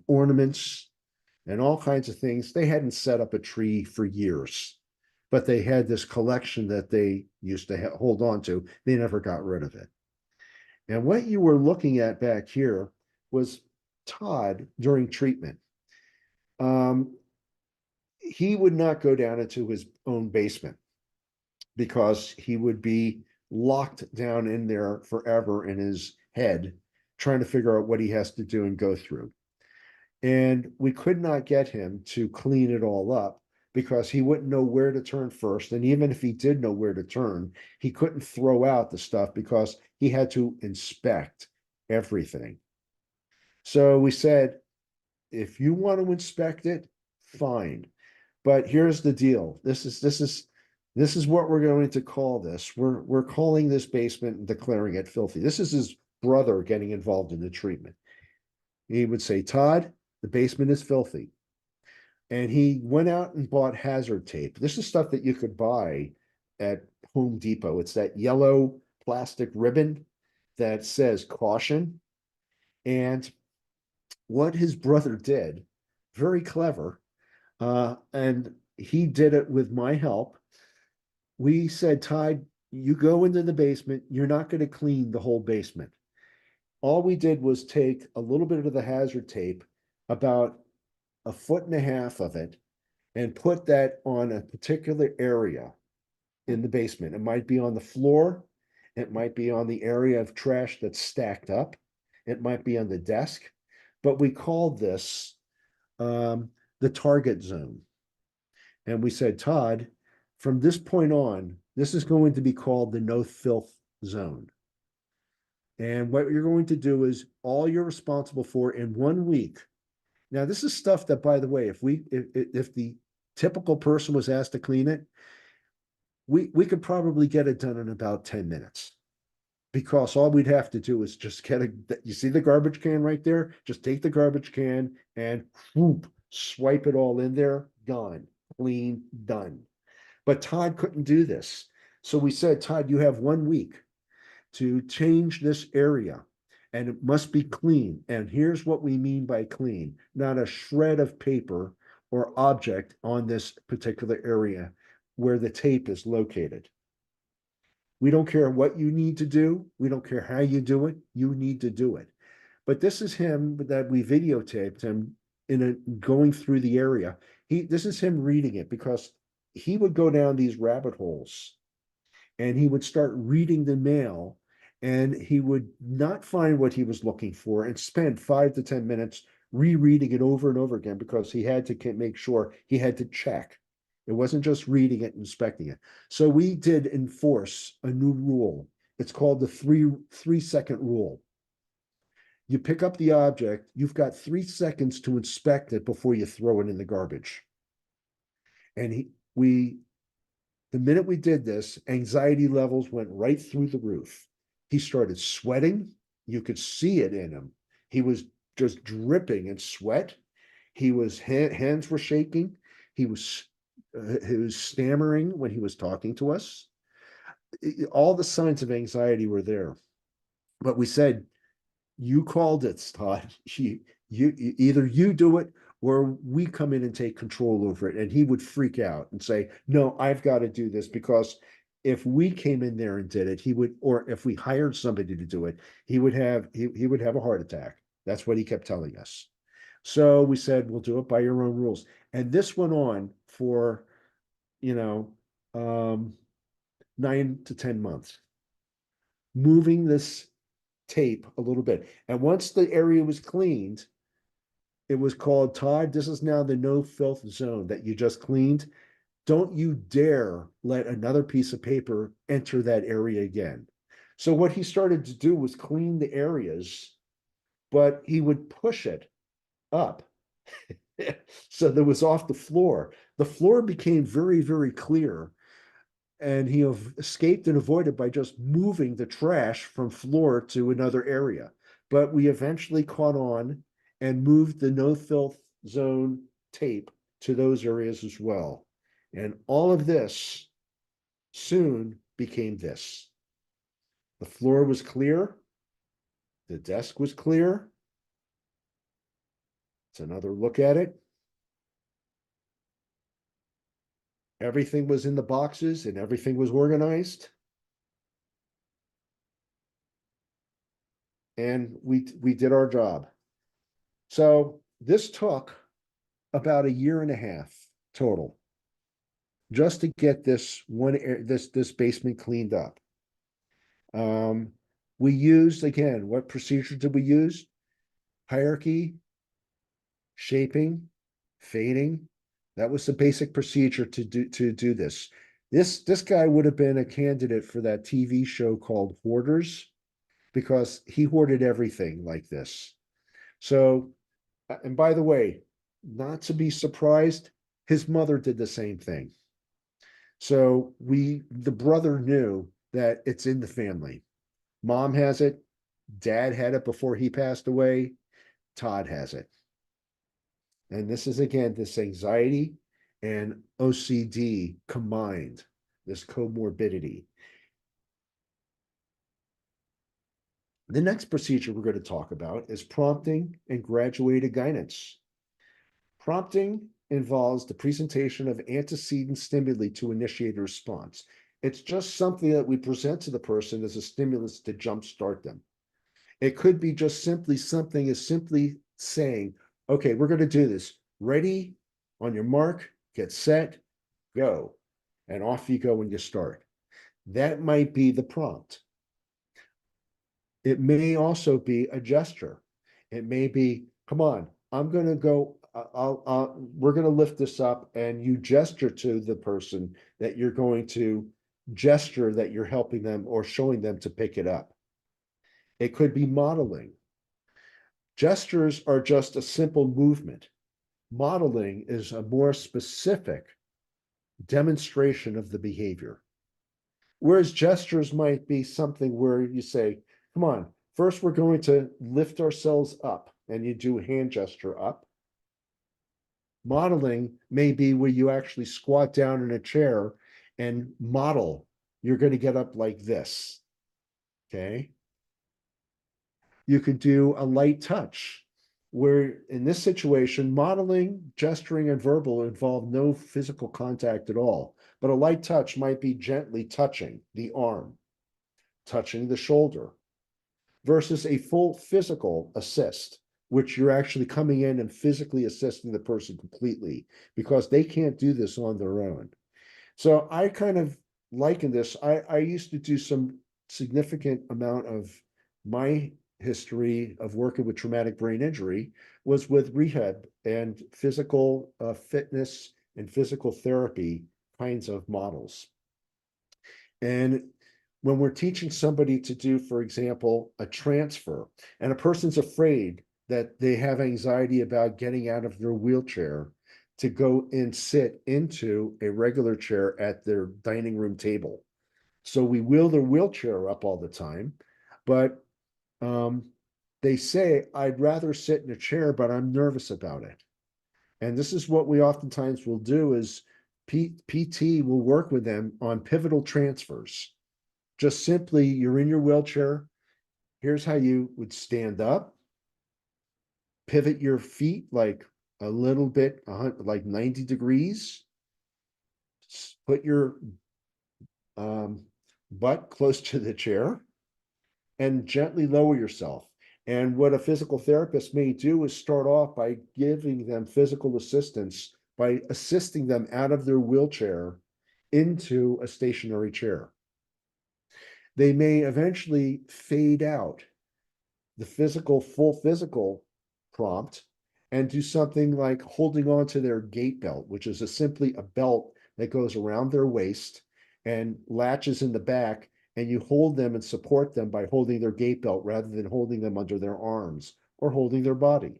ornaments, and all kinds of things. They hadn't set up a tree for years, but they had this collection that they used to hold on to. They never got rid of it. And what you were looking at back here was Todd during treatment. Um, he would not go down into his own basement because he would be locked down in there forever in his head, trying to figure out what he has to do and go through. And we could not get him to clean it all up because he wouldn't know where to turn first. And even if he did know where to turn, he couldn't throw out the stuff because he had to inspect everything. So we said, if you want to inspect it, fine. But here's the deal. This is what we're going to call this. We're calling this basement and declaring it filthy. This is his brother getting involved in the treatment. He would say, Todd, the basement is filthy. And he went out and bought hazard tape. This is stuff that you could buy at Home Depot. It's that yellow plastic ribbon that says caution. And what his brother did, very clever, and he did it with my help. We said, Ty, you go into the basement. You're not going to clean the whole basement. All we did was take a little bit of the hazard tape, about a foot and a half of it, and put that on a particular area in the basement. It might be on the floor. It might be on the area of trash that's stacked up. It might be on the desk. But we called this the target zone. And we said, Todd, from this point on, this is going to be called the no filth zone. And what you're going to do is all you're responsible for in 1 week. Now, this is stuff that, by the way, if the typical person was asked to clean it, we could probably get it done in about 10 minutes. Because all we'd have to do is just you see the garbage can right there? Just take the garbage can and whoop, swipe it all in there, gone, clean, done. But Todd couldn't do this. So we said, Todd, you have 1 week to change this area and it must be clean. And here's what we mean by clean, not a shred of paper or object on this particular area where the tape is located. We don't care what you need to do. We don't care how you do it. You need to do it. But this is him that we videotaped him going through the area. This is him reading it because he would go down these rabbit holes and he would start reading the mail and he would not find what he was looking for and spend 5 to 10 minutes rereading it over and over again because he had to make sure he had to check. It wasn't just reading it and inspecting it. So we did enforce a new rule. It's called the 3-second rule. You pick up the object, you've got 3 seconds to inspect it before you throw it in the garbage. And the minute we did this, anxiety levels went right through the roof. He started sweating. You could see it in him. He was just dripping in sweat. Hands were shaking. He was stammering when he was talking to us. All the signs of anxiety were there. But we said, you called it, Todd. Either you do it or we come in and take control over it. And he would freak out and say, no, I've got to do this because if we came in there and did it, or if we hired somebody to do it, he would have a heart attack. That's what he kept telling us. So we said, we'll do it by your own rules. And this went on for, 9 to 10 months, moving this tape a little bit. And once the area was cleaned, it was called, Todd, this is now the no filth zone that you just cleaned. Don't you dare let another piece of paper enter that area again. So what he started to do was clean the areas, but he would push it up. So that was off the floor. The floor became very, very clear. And he escaped and avoided by just moving the trash from floor to another area. But we eventually caught on and moved the no filth zone tape to those areas as well. And all of this soon became this. The floor was clear. The desk was clear. It's another look at it. Everything was in the boxes and everything was organized. And we did our job. So this took about a year and a half total just to get this basement cleaned up. We used, again, what procedure did we use? Hierarchy, shaping, fading. That was the basic procedure to do this. This guy would have been a candidate for that TV show called Hoarders because he hoarded everything like this. So, and by the way, not to be surprised, his mother did the same thing. So the brother knew that it's in the family. Mom has it, dad had it before he passed away, Todd has it. And this is again this anxiety and OCD combined, this comorbidity. The next procedure we're going to talk about is prompting and graduated guidance. Prompting involves the presentation of antecedent stimuli to initiate a response. It's just something that we present to the person as a stimulus to jumpstart them. It could be just simply something as simply saying, okay, we're going to do this. Ready, on your mark, get set, go. And off you go when you start. That might be the prompt. It may also be a gesture. It may be, come on, I'm going to go, we're going to lift this up, and you gesture to the person that you're going to gesture that you're helping them or showing them to pick it up. It could be modeling. Gestures are just a simple movement. Modeling is a more specific demonstration of the behavior. Whereas gestures might be something where you say, come on, first we're going to lift ourselves up, and you do a hand gesture up. Modeling may be where you actually squat down in a chair and model. You're going to get up like this. Okay. You could do a light touch, where in this situation, modeling, gesturing, and verbal involve no physical contact at all. But a light touch might be gently touching the arm, touching the shoulder, versus a full physical assist, which you're actually coming in and physically assisting the person completely because they can't do this on their own. So I kind of liken this. I used to do some significant amount of my history of working with traumatic brain injury was with rehab and physical fitness and physical therapy kinds of models. And when we're teaching somebody to do, for example, a transfer, and a person's afraid that they have anxiety about getting out of their wheelchair to go and sit into a regular chair at their dining room table. So we wheel their wheelchair up all the time, but they say, I'd rather sit in a chair, but I'm nervous about it. And this is what we oftentimes will do is PT will work with them on pivotal transfers. Just simply, you're in your wheelchair. Here's how you would stand up, pivot your feet like a little bit, like 90 degrees, put your butt close to the chair, and gently lower yourself. And what a physical therapist may do is start off by giving them physical assistance, by assisting them out of their wheelchair into a stationary chair. They may eventually fade out the full physical prompt and do something like holding on to their gait belt, which is simply a belt that goes around their waist and latches in the back, and you hold them and support them by holding their gait belt rather than holding them under their arms or holding their body.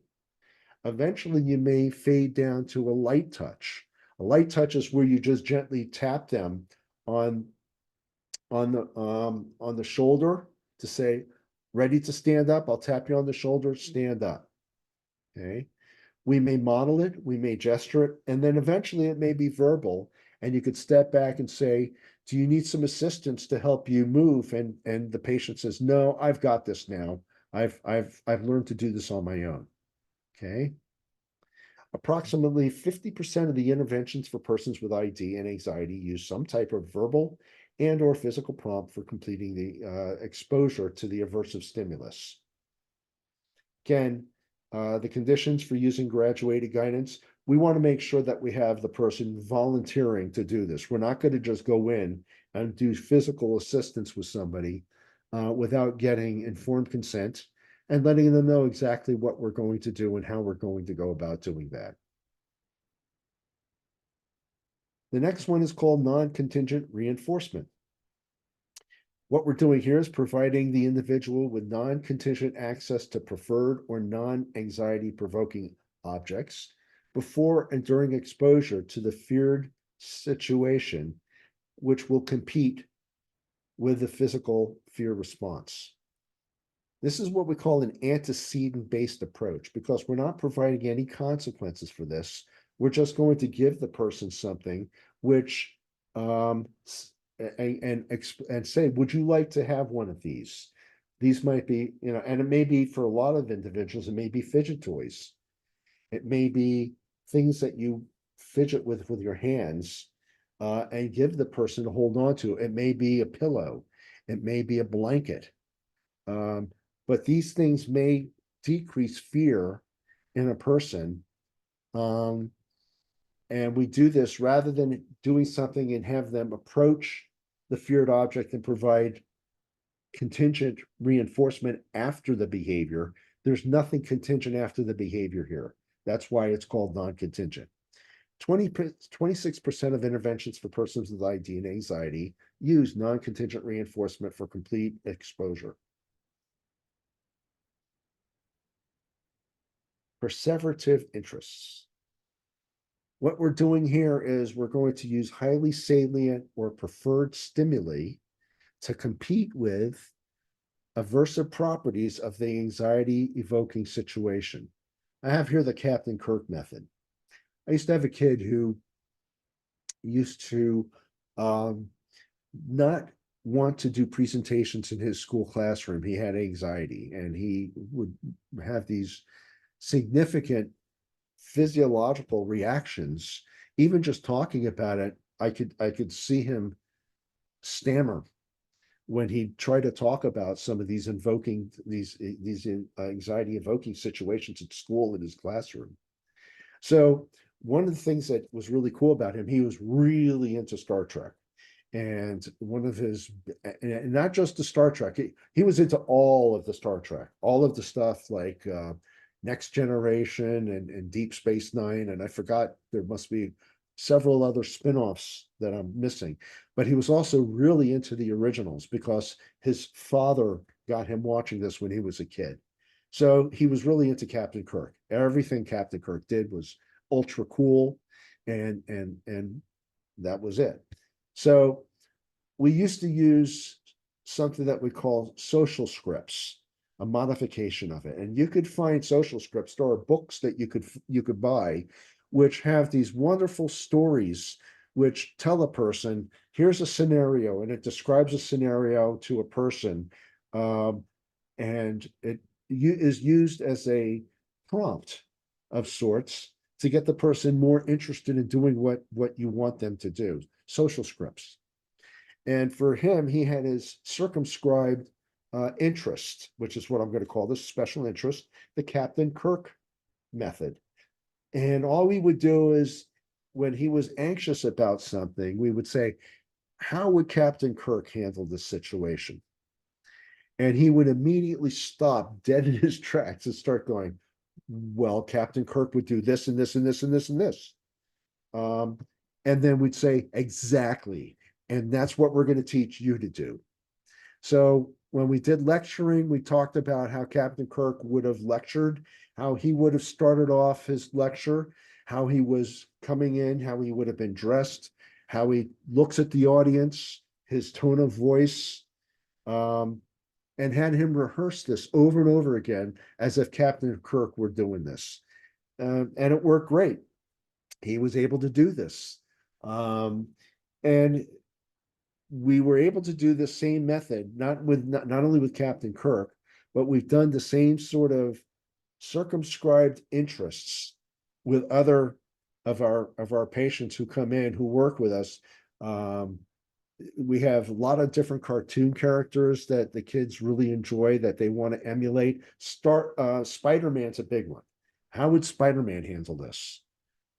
Eventually, you may fade down to a light touch. A light touch is where you just gently tap them on on the shoulder to say, ready to stand up. I'll tap you on the shoulder, stand up. Okay. We may model it, we may gesture it, and then eventually it may be verbal. And you could step back and say, do you need some assistance to help you move? And the patient says, no, I've got this now. I've learned to do this on my own. Okay. Approximately 50% of the interventions for persons with ID and anxiety use some type of verbal and or physical prompt for completing the exposure to the aversive stimulus. Again, the conditions for using graduated guidance, we want to make sure that we have the person volunteering to do this. We're not going to just go in and do physical assistance with somebody without getting informed consent. and letting them know exactly what we're going to do and how we're going to go about doing that. The next one is called non-contingent reinforcement. What we're doing here is providing the individual with non-contingent access to preferred or non-anxiety provoking objects before and during exposure to the feared situation, which will compete with the physical fear response. This is what we call an antecedent-based approach, because we're not providing any consequences for this. We're just going to give the person something which and say, would you like to have one of these? These might be, and it may be for a lot of individuals, it may be fidget toys. It may be things that you fidget with your hands and give the person to hold on to. It may be a pillow. It may be a blanket. But these things may decrease fear in a person. And we do this rather than doing something and have them approach the feared object and provide contingent reinforcement after the behavior. There's nothing contingent after the behavior here. That's why it's called non-contingent. 26% of interventions for persons with ID and anxiety use non-contingent reinforcement for complete exposure. Perseverative interests. What we're doing here is we're going to use highly salient or preferred stimuli to compete with aversive properties of the anxiety evoking situation. I have here the Captain Kirk method. I used to have a kid who used to not want to do presentations in his school classroom. He had anxiety, and he would have these significant physiological reactions. Even just talking about it, I could see him stammer when he tried to talk about some of these anxiety evoking situations at school in his classroom. So one of the things that was really cool about him, he was really into Star Trek. And one of his, and not just the Star Trek, he was into all of the Star Trek, all of the stuff like Next Generation and Deep Space Nine. And I forgot, there must be several other spin-offs that I'm missing. But he was also really into the originals because his father got him watching this when he was a kid. So he was really into Captain Kirk. Everything Captain Kirk did was ultra cool, and that was it. So we used to use something that we call social scripts, a modification of it. And you could find social scripts. There are books that you could buy, which have these wonderful stories which tell a person, here's a scenario, and it describes a scenario to a person, and it is used as a prompt of sorts to get the person more interested in doing what you want them to do. Social scripts. And for him, he had his circumscribed interest, which is what I'm going to call this special interest, the Captain Kirk method. And all we would do is, when he was anxious about something, we would say, how would Captain Kirk handle this situation? And he would immediately stop dead in his tracks and start going, well, Captain Kirk would do this and this and this and this and this. And then we'd say, exactly. And that's what we're going to teach you to do. So when we did lecturing, we talked about how Captain Kirk would have lectured, how he would have started off his lecture, how he was coming in, how he would have been dressed, how he looks at the audience, his tone of voice, and had him rehearse this over and over again as if Captain Kirk were doing this. And it worked great. He was able to do this. And we were able to do the same method, not only with Captain Kirk, but we've done the same sort of circumscribed interests with other of our patients who come in, who work with us. We have a lot of different cartoon characters that the kids really enjoy, that they want to emulate. Spider-Man's a big one. How would Spider-Man handle this?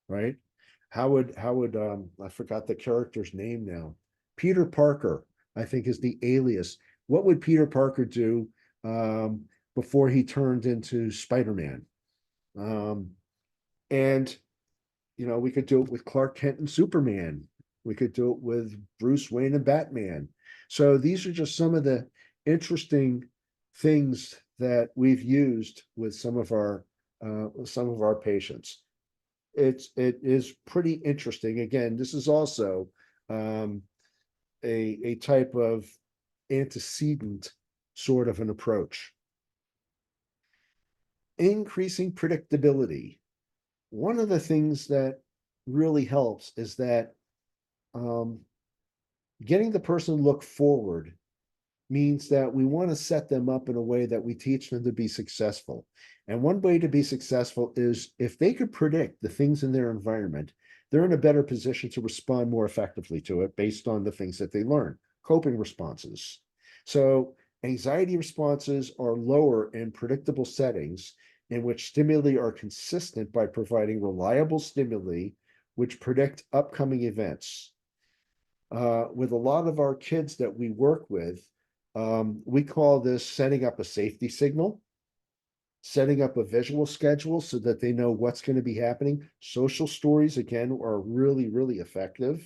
Right? How would I forgot the character's name now. Peter Parker, I think, is the alias. What would Peter Parker do before he turned into Spider-Man. And we could do it with Clark Kent and Superman. We could do it with Bruce Wayne and Batman. So these are just some of the interesting things that we've used with some of our patients. It is pretty interesting. Again, this is also a type of antecedent sort of an approach. Increasing predictability. One of the things that really helps is that getting the person to look forward means that we want to set them up in a way that we teach them to be successful. And one way to be successful is if they could predict the things in their environment, they're in a better position to respond more effectively to it based on the things that they learn, coping responses. So anxiety responses are lower in predictable settings in which stimuli are consistent by providing reliable stimuli which predict upcoming events. With a lot of our kids that we work with, we call this setting up a safety signal, setting up a visual schedule so that they know what's going to be happening. Social stories, again, are really, really effective.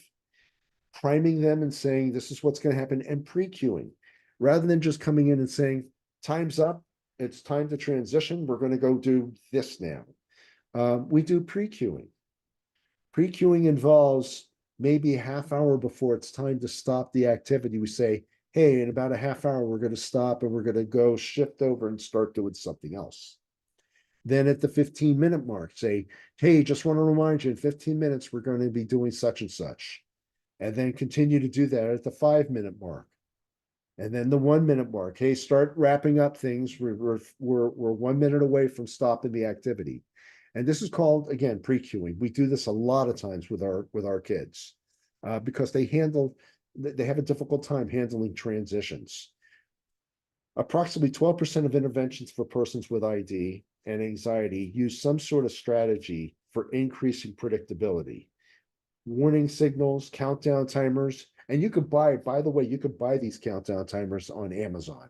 Priming them and saying, this is what's going to happen, and pre-cueing, rather than just coming in and saying, time's up, it's time to transition, we're going to go do this now. We do pre-cueing. Pre-cueing involves maybe a half hour before it's time to stop the activity. We say, hey, in about a half hour, we're going to stop and we're going to go shift over and start doing something else. Then at the 15-minute mark, say, hey, just want to remind you, in 15 minutes, we're going to be doing such and such. And then continue to do that at the 5-minute mark. And then the 1-minute mark, hey, start wrapping up things. We're 1 minute away from stopping the activity. And this is called, again, pre-cueing. We do this a lot of times with our kids because they have a difficult time handling transitions. Approximately 12% of interventions for persons with ID and anxiety use some sort of strategy for increasing predictability. Warning signals, countdown timers, and you could buy, by the way, you could buy these countdown timers on Amazon.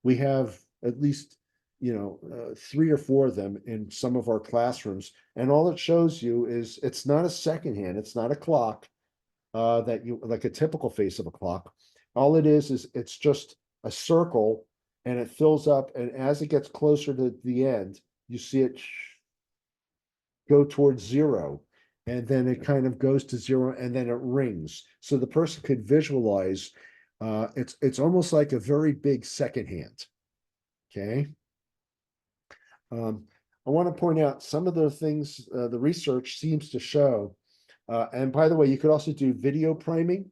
We have at least 3 or 4 of them in some of our classrooms, and all it shows you is it's not a second hand, it's not a clock that you like a typical face of a clock. All it is it's just a circle, and it fills up, and as it gets closer to the end, you see it go towards 0, and then it kind of goes to 0, and then it rings. So the person could visualize. It's almost like a very big second hand. Okay. I want to point out some of the things the research seems to show. And by the way, you could also do video priming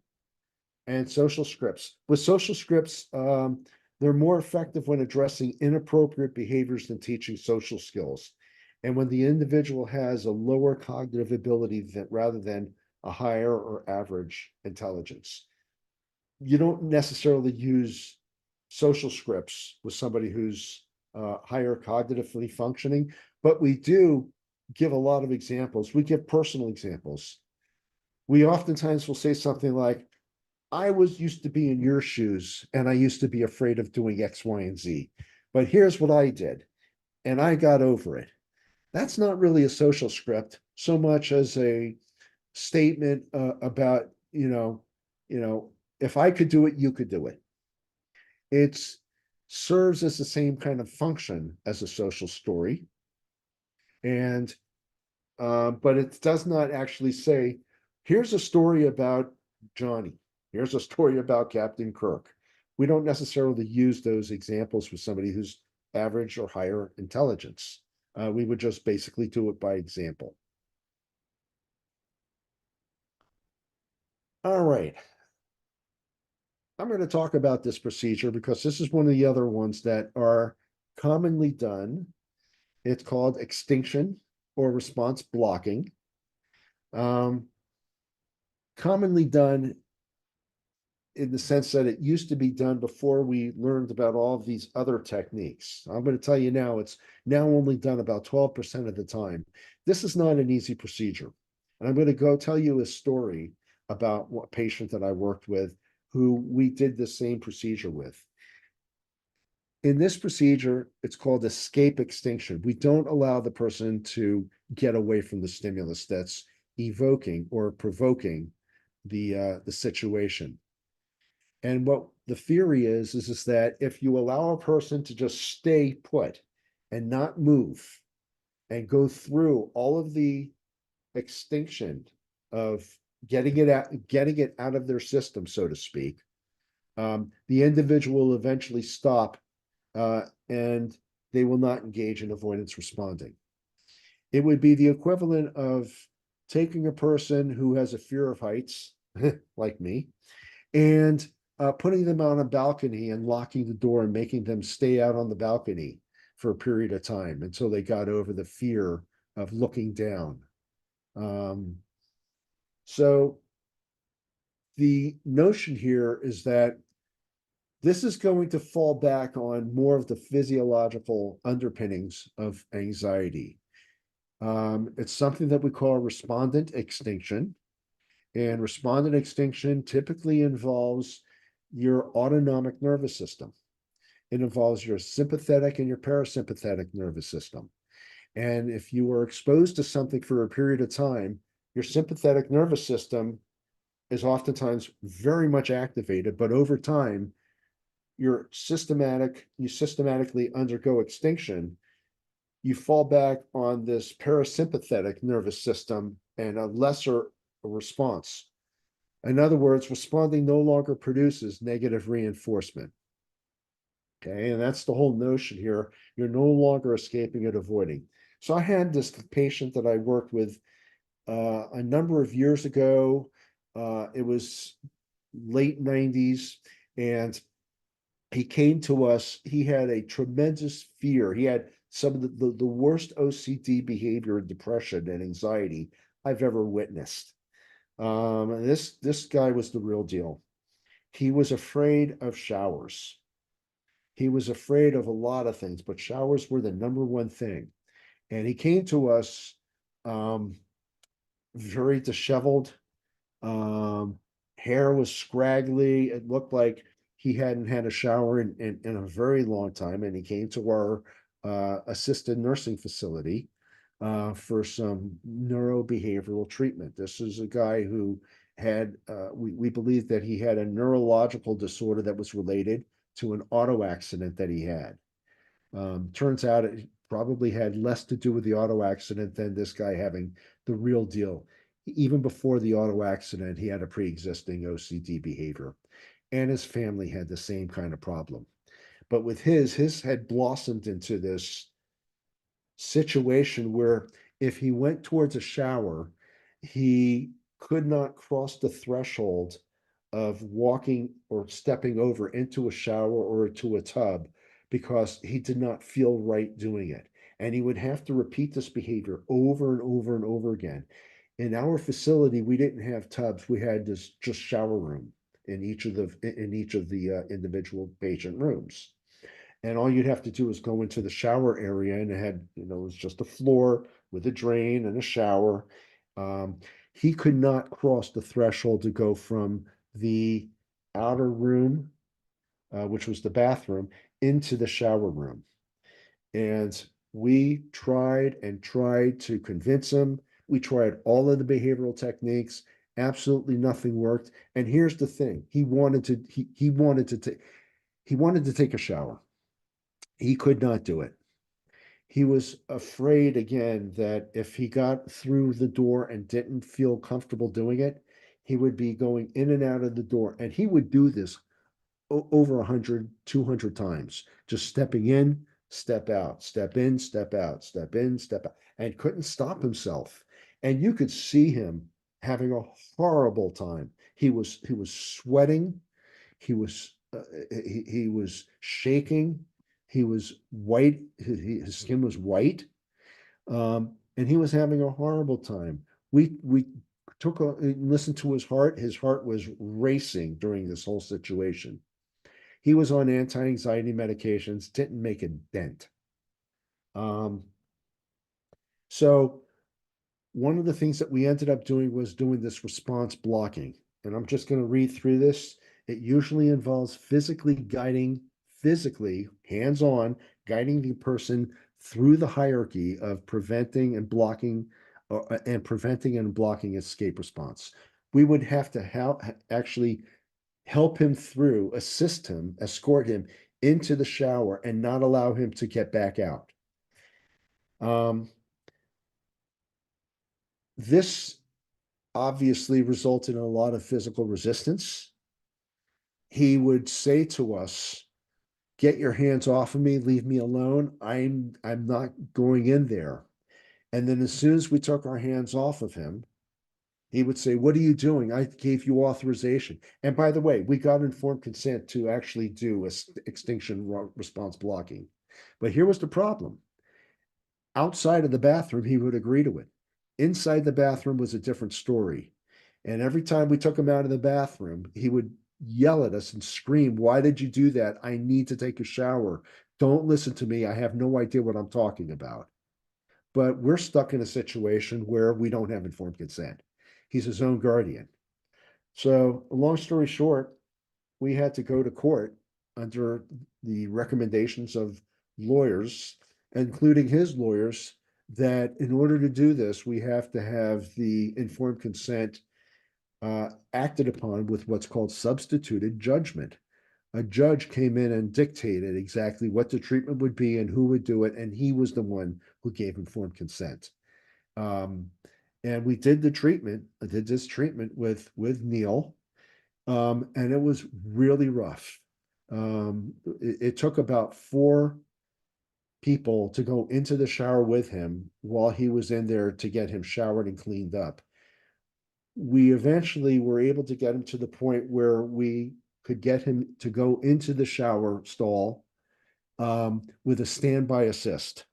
and social scripts. With social scripts, they're more effective when addressing inappropriate behaviors than teaching social skills. And when the individual has a lower cognitive ability rather than a higher or average intelligence. You don't necessarily use social scripts with somebody who's higher cognitively functioning, but we do give a lot of examples. We give personal examples. We oftentimes will say something like, I used to be in your shoes and I used to be afraid of doing X, Y, and Z, but here's what I did and I got over it. That's not really a social script so much as a statement about, if I could do it, you could do it. It serves as the same kind of function as a social story. And, but it does not actually say, here's a story about Johnny. Here's a story about Captain Kirk. We don't necessarily use those examples with somebody who's average or higher intelligence. We would just basically do it by example. All right. I'm going to talk about this procedure because this is one of the other ones that are commonly done. It's called extinction or response blocking. Commonly done in the sense that it used to be done before we learned about all of these other techniques. I'm going to tell you now, it's now only done about 12% of the time. This is not an easy procedure. And I'm going to go tell you a story about what patient that I worked with who we did the same procedure with. In this procedure, it's called escape extinction. We don't allow the person to get away from the stimulus that's evoking or provoking the situation. And what the theory is that if you allow a person to just stay put and not move and go through all of the extinction of getting it out of their system, so to speak, the individual will eventually stop and they will not engage in avoidance responding. It would be the equivalent of taking a person who has a fear of heights, like me, and putting them on a balcony and locking the door and making them stay out on the balcony for a period of time until they got over the fear of looking down. So the notion here is that this is going to fall back on more of the physiological underpinnings of anxiety. It's something that we call respondent extinction. And respondent extinction typically involves your autonomic nervous system. It involves your sympathetic and your parasympathetic nervous system. And if you are exposed to something for a period of time, your sympathetic nervous system is oftentimes very much activated, but over time, you systematically undergo extinction. You fall back on this parasympathetic nervous system and a lesser response. In other words, responding no longer produces negative reinforcement. Okay, and that's the whole notion here. You're no longer escaping and avoiding. So I had this patient that I worked with a number of years ago. It was late 90s, and he came to us. He had a tremendous fear. He had some of the worst OCD behavior and depression and anxiety I've ever witnessed. This guy was the real deal. He was afraid of showers. He was afraid of a lot of things, but showers were the number one thing. And he came to us um, very disheveled. Um, Hair was scraggly. It looked like he hadn't had a shower in a very long time. And he came to our assisted nursing facility for some neurobehavioral treatment. This is a guy who had, we believe that he had a neurological disorder that was related to an auto accident that he had. Turns out it probably had less to do with the auto accident than this guy having the real deal. Even before the auto accident, he had a pre-existing OCD behavior, and his family had the same kind of problem. But with his had blossomed into this situation where if he went towards a shower, he could not cross the threshold of walking or stepping over into a shower or to a tub because he did not feel right doing it. And he would have to repeat this behavior over and over and over again. In our facility, we didn't have tubs. We had this just shower room in each of the individual patient rooms. And all you'd have to do is go into the shower area, and it had, it was just a floor with a drain and a shower. Um, he could not cross the threshold to go from the outer room, which was the bathroom, into the shower room. And we tried and tried to convince him. We tried all of the behavioral techniques. Absolutely nothing worked. And here's the thing: he wanted to take a shower. He could not do it. He was afraid again that if he got through the door and didn't feel comfortable doing it, he would be going in and out of the door. And he would do this over 100, 200 times, just stepping in, step out, step in, step out, step in, step out, and couldn't stop himself. And you could see him having a horrible time. He was sweating. He was shaking. He was white. His skin was white, and he was having a horrible time. We took a listened to his heart. His heart was racing during this whole situation. He was on anti-anxiety medications, didn't make a dent. Um, so one of the things that we ended up doing was doing this response blocking. And I'm just going to read through this. It usually involves physically guiding physically, hands-on, guiding the person through the hierarchy of preventing and blocking escape response. We would have to actually help him through, assist him, escort him into the shower, and not allow him to get back out. This obviously resulted in a lot of physical resistance. He would say to us, "Get your hands off of me, leave me alone. I'm not going in there." And then as soon as we took our hands off of him, he would say, "What are you doing? I gave you authorization." And by the way, we got informed consent to actually do extinction response blocking. But here was the problem. Outside of the bathroom, he would agree to it. Inside the bathroom was a different story. And every time we took him out of the bathroom, he would yell at us and scream, "Why did you do that? I need to take a shower. Don't listen to me. I have no idea what I'm talking about." But we're stuck in a situation where we don't have informed consent. He's his own guardian. So, long story short, we had to go to court under the recommendations of lawyers, including his lawyers, that in order to do this, we have to have the informed consent acted upon with what's called substituted judgment. A judge came in and dictated exactly what the treatment would be and who would do it, and he was the one who gave informed consent. And we did this treatment with Neil, and it was really rough. It took about 4 people to go into the shower with him while he was in there to get him showered and cleaned up. We eventually were able to get him to the point where we could get him to go into the shower stall with a standby assist,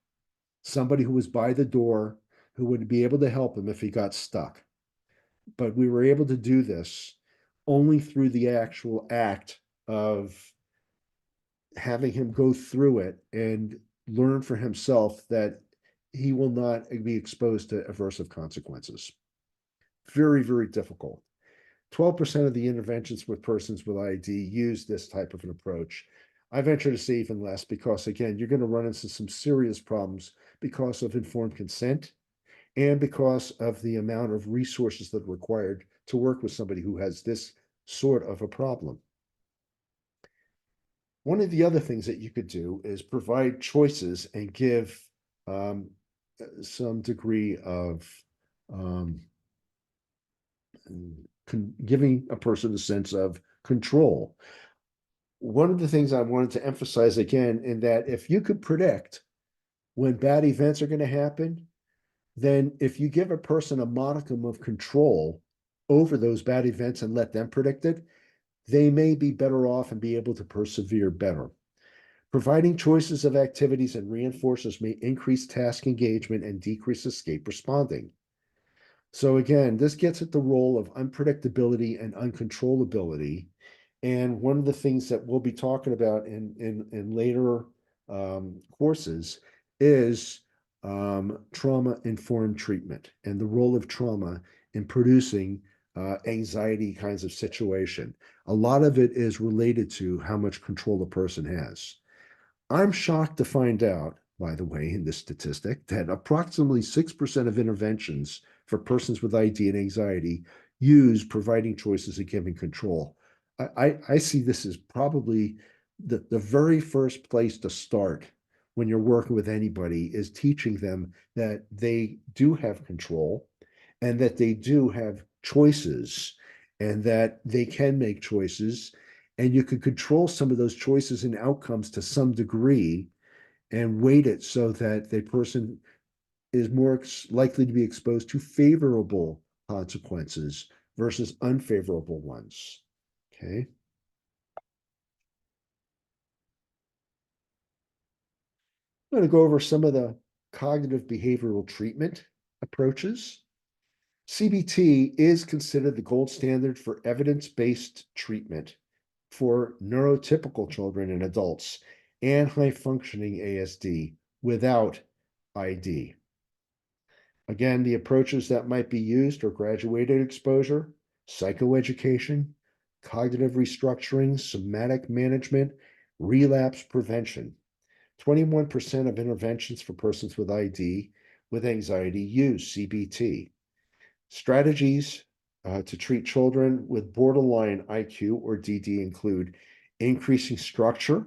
somebody who was by the door who would be able to help him if he got stuck. But we were able to do this only through the actual act of having him go through it and learn for himself that he will not be exposed to aversive consequences. Very, very difficult. 12% of the interventions with persons with IED use this type of an approach. I venture to say even less because, again, you're going to run into some serious problems because of informed consent and because of the amount of resources that are required to work with somebody who has this sort of a problem. One of the other things that you could do is provide choices and give some degree of giving a person a sense of control. One of the things I wanted to emphasize again, in that if you could predict when bad events are going to happen, then if you give a person a modicum of control over those bad events and let them predict it, they may be better off and be able to persevere better. Providing choices of activities and reinforcers may increase task engagement and decrease escape responding. So again, this gets at the role of unpredictability and uncontrollability. And one of the things that we'll be talking about in later courses is trauma-informed treatment and the role of trauma in producing anxiety kinds of situation. A lot of it is related to how much control the person has. I'm shocked to find out, by the way, in this statistic, that approximately 6% of interventions for persons with ID and anxiety use providing choices and giving control. I see this as probably the very first place to start when you're working with anybody is teaching them that they do have control and that they do have choices and that they can make choices, and you could control some of those choices and outcomes to some degree and weight it so that the person is more likely to be exposed to favorable consequences versus unfavorable ones. Okay. I'm going to go over some of the cognitive behavioral treatment approaches. CBT is considered the gold standard for evidence-based treatment for neurotypical children and adults and high-functioning ASD without ID. Again, the approaches that might be used are graduated exposure, psychoeducation, cognitive restructuring, somatic management, Relapse prevention. 21% of interventions for persons with ID with anxiety use CBT. Strategies to treat children with borderline IQ or DD include increasing structure,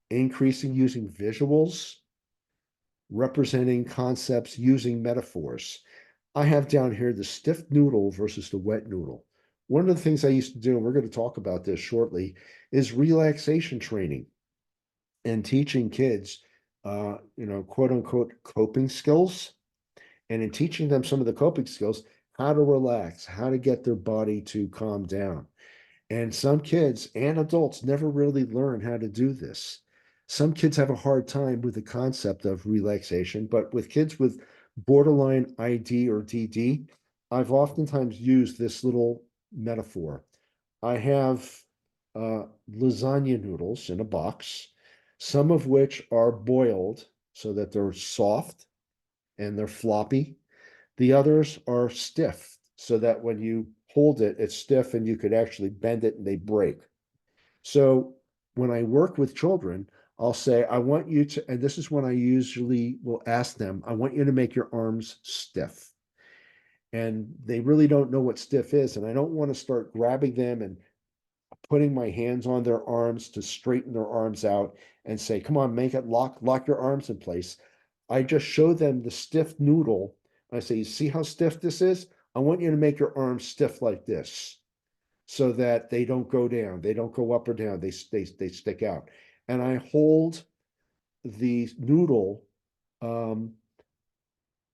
increasing using visuals, representing concepts using metaphors. I have down here the stiff noodle versus the wet noodle. One of the things I used to do, and we're going to talk about this shortly, is relaxation training and teaching kids, quote unquote, coping skills. And in teaching them some of the coping skills, how to relax, how to get their body to calm down. And some kids and adults never really learn how to do this. Some kids have a hard time with the concept of relaxation, but with kids with borderline ID or DD, I've oftentimes used this little metaphor. I have lasagna noodles in a box, some of which are boiled so that they're soft and they're floppy. The others are stiff so that when you hold it, it's stiff and you could actually bend it and they break. So when I work with children, I'll say, I want you to, and this is when I usually will ask them, I want you to make your arms stiff. And they really don't know what stiff is. And I don't want to start grabbing them and putting my hands on their arms to straighten their arms out and say, come on, make it lock your arms in place. I just show them the stiff noodle. I say, you see how stiff this is? I want you to make your arms stiff like this so that they don't go down. They don't go up or down. They stick out. And I hold the noodle um,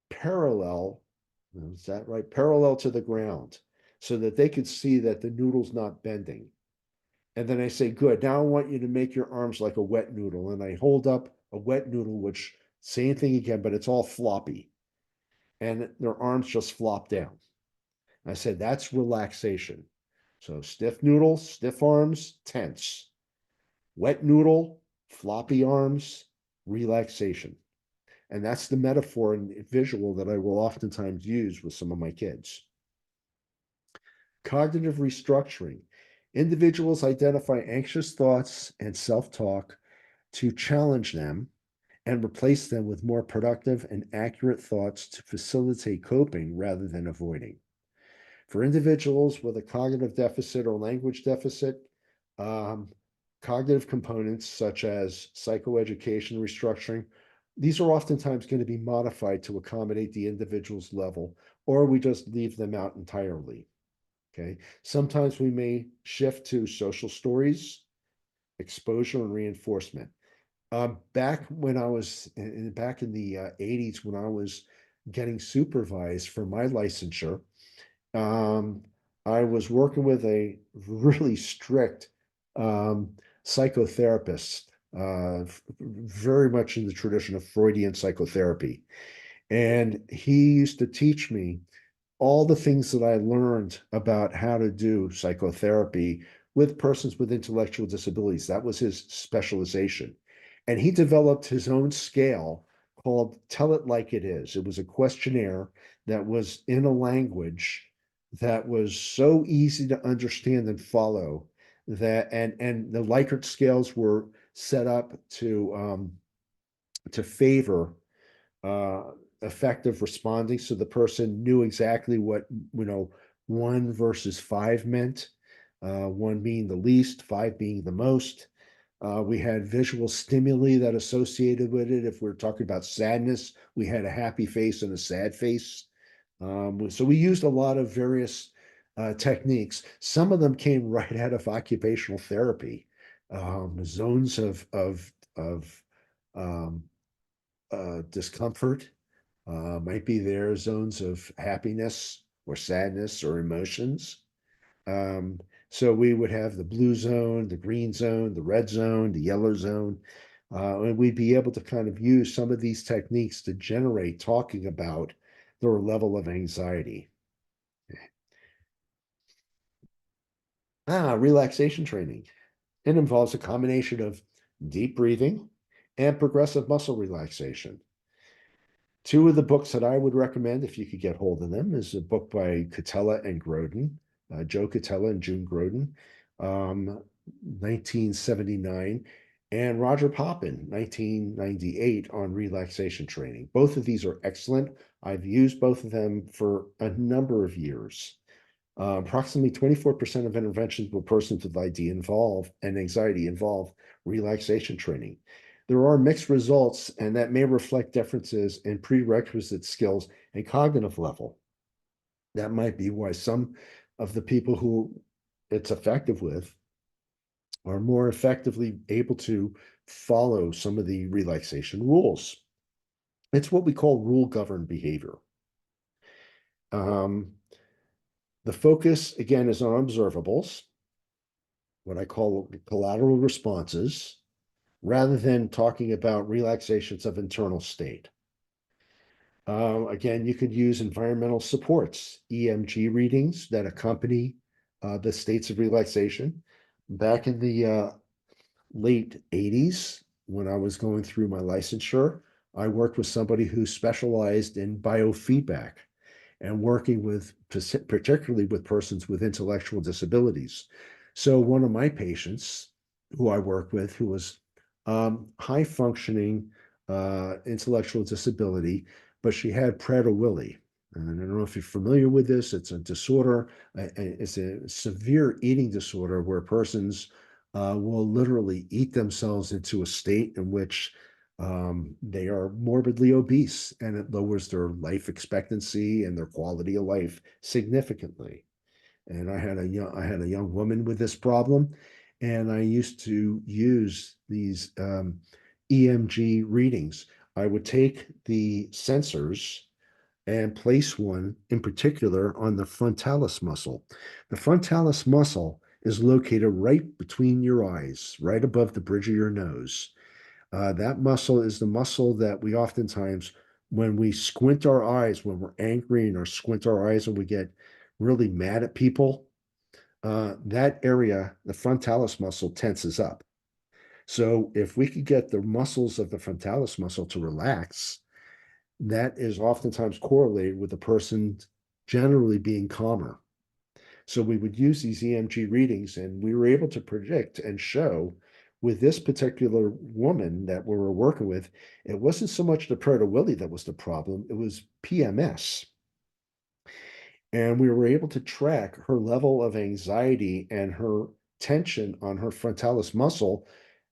parallel, is that right? Parallel to the ground so that they could see that the noodle's not bending. And then I say, good, now I want you to make your arms like a wet noodle. And I hold up a wet noodle, which same thing again, but it's all floppy. And their arms just flop down. I said, that's relaxation. So stiff noodle, stiff arms, tense. Wet noodle, floppy arms, relaxation. And that's the metaphor and visual that I will oftentimes use with some of my kids. Cognitive restructuring. Individuals identify anxious thoughts and self-talk to challenge them and replace them with more productive and accurate thoughts to facilitate coping rather than avoiding. For individuals with a cognitive deficit or language deficit, um, cognitive components such as psychoeducation restructuring, these are oftentimes going to be modified to accommodate the individual's level, or we just leave them out entirely. Okay. Sometimes we may shift to social stories, exposure, and reinforcement. Back when I was back in the 80s, when I was getting supervised for my licensure, um, I was working with a really strict um, psychotherapist, very much in the tradition of Freudian psychotherapy. And he used to teach me all the things that I learned about how to do psychotherapy with persons with intellectual disabilities. That was his specialization. And he developed his own scale called Tell It Like It Is. It was a questionnaire that was in a language that was so easy to understand and follow that and the Likert scales were set up to favor uh, effective responding. So the person knew exactly what, 1 versus 5 meant, one being the least, 5 being the most. We had visual stimuli that associated with it. If we're talking about sadness, we had a happy face and a sad face. So we used a lot of various techniques. Some of them came right out of occupational therapy, zones of um, discomfort, might be there, zones of happiness or sadness or emotions. Um, so we would have the blue zone, the green zone, the red zone, the yellow zone, and we'd be able to kind of use some of these techniques to generate talking about their level of anxiety. Relaxation training. It involves a combination of deep breathing and progressive muscle relaxation. Two of the books that I would recommend, if you could get hold of them, is a book by Catella and Groden, Joe Catella and June Groden. 1979, and Roger Poppin, 1998, on relaxation training. Both of these are excellent. I've used both of them for a number of years. Approximately 24% of interventions with persons with ID involve and anxiety involve relaxation training. There are mixed results, and that may reflect differences in prerequisite skills and cognitive level. That might be why some of the people who it's effective with are more effectively able to follow some of the relaxation rules. It's what we call rule governed behavior. Um, the focus, again, is on observables, what I call collateral responses, rather than talking about relaxations of internal state. Again, you could use environmental supports, EMG readings that accompany the states of relaxation. Back in the late 80s, when I was going through my licensure, I worked with somebody who specialized in biofeedback and working with particularly with persons with intellectual disabilities. So one of my patients who I work with, who was high functioning intellectual disability, but she had Prader-Willi. And I don't know if you're familiar with this. It's a disorder. It's a severe eating disorder where persons will literally eat themselves into a state in which they are morbidly obese, and it lowers their life expectancy and their quality of life significantly. And I had a young woman with this problem, and I used to use these EMG readings. I would take the sensors and place one in particular on the frontalis muscle. The frontalis muscle is located right between your eyes, right above the bridge of your nose. That muscle is the muscle that we oftentimes, when we squint our eyes, when we're angry or squint our eyes and we get really mad at people, that area, the frontalis muscle, tenses up. So if we could get the muscles of the frontalis muscle to relax, that is oftentimes correlated with the person generally being calmer. So we would use these EMG readings, and we were able to predict and show with this particular woman that we were working with, it wasn't so much the Prader-Willi that was the problem, it was PMS. And we were able to track her level of anxiety and her tension on her frontalis muscle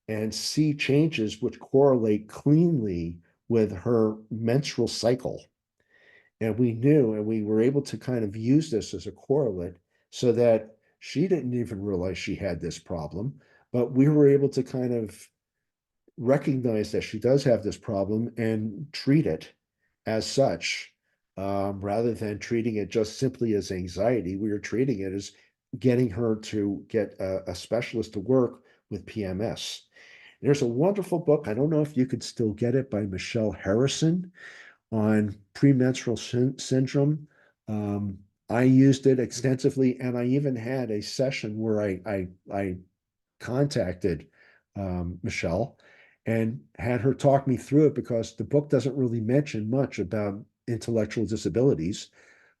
and see changes which correlate cleanly with her menstrual cycle. And we knew, and we were able to kind of use this as a correlate so that she didn't even realize she had this problem, but we were able to kind of recognize that she does have this problem and treat it as such, rather than treating it just simply as anxiety. We were treating it as getting her to get a specialist to work with PMS. There's a wonderful book. I don't know if you could still get it, by Michelle Harrison, on premenstrual syndrome. Um, I used it extensively, and I even had a session where I contacted Michelle and had her talk me through it, because the book doesn't really mention much about intellectual disabilities,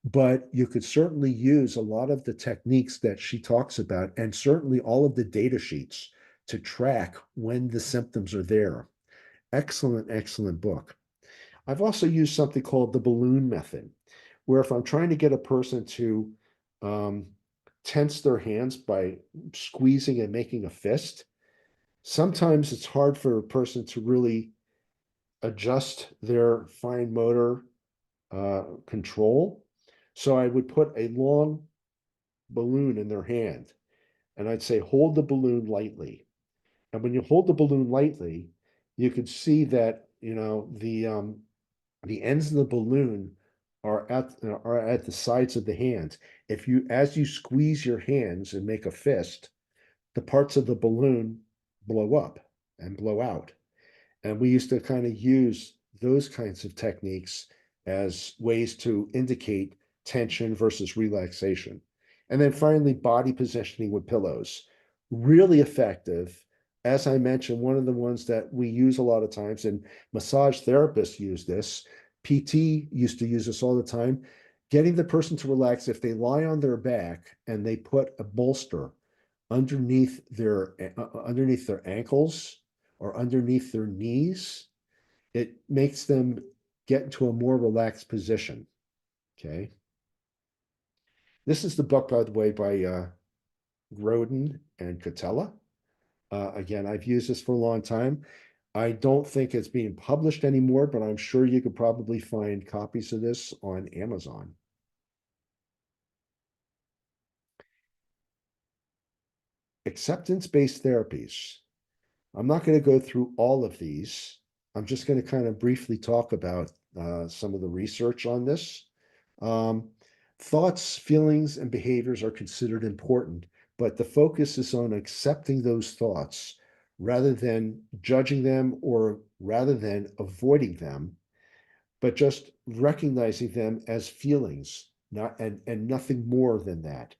but you could certainly use a lot of the techniques that she talks about, and certainly all of the data sheets to track when the symptoms are there. Excellent, excellent book. I've also used something called the balloon method, where if I'm trying to get a person to um, tense their hands by squeezing and making a fist, sometimes it's hard for a person to really adjust their fine motor control. So I would put a long balloon in their hand, and I'd say, hold the balloon lightly. And when you hold the balloon lightly, you can see that, the ends of the balloon are at the sides of the hands. If you As you squeeze your hands and make a fist, the parts of the balloon blow up and blow out. And we used to kind of use those kinds of techniques as ways to indicate tension versus relaxation. And then finally, body positioning with pillows. Really effective. As I mentioned, one of the ones that we use a lot of times, and massage therapists use this, PT used to use this all the time, getting the person to relax if they lie on their back and they put a bolster underneath their ankles or underneath their knees. It makes them get into a more relaxed position. Okay. This is the book, by the way, by Grodin and Cotella. Again, I've used this for a long time. I don't think it's being published anymore, but I'm sure you could probably find copies of this on Amazon. Acceptance-based therapies. I'm not going to go through all of these. I'm just going to kind of briefly talk about some of the research on this. Um, Thoughts, feelings, and behaviors are considered important, but the focus is on accepting those thoughts rather than judging them or rather than avoiding them, but just recognizing them as feelings, and nothing more than that.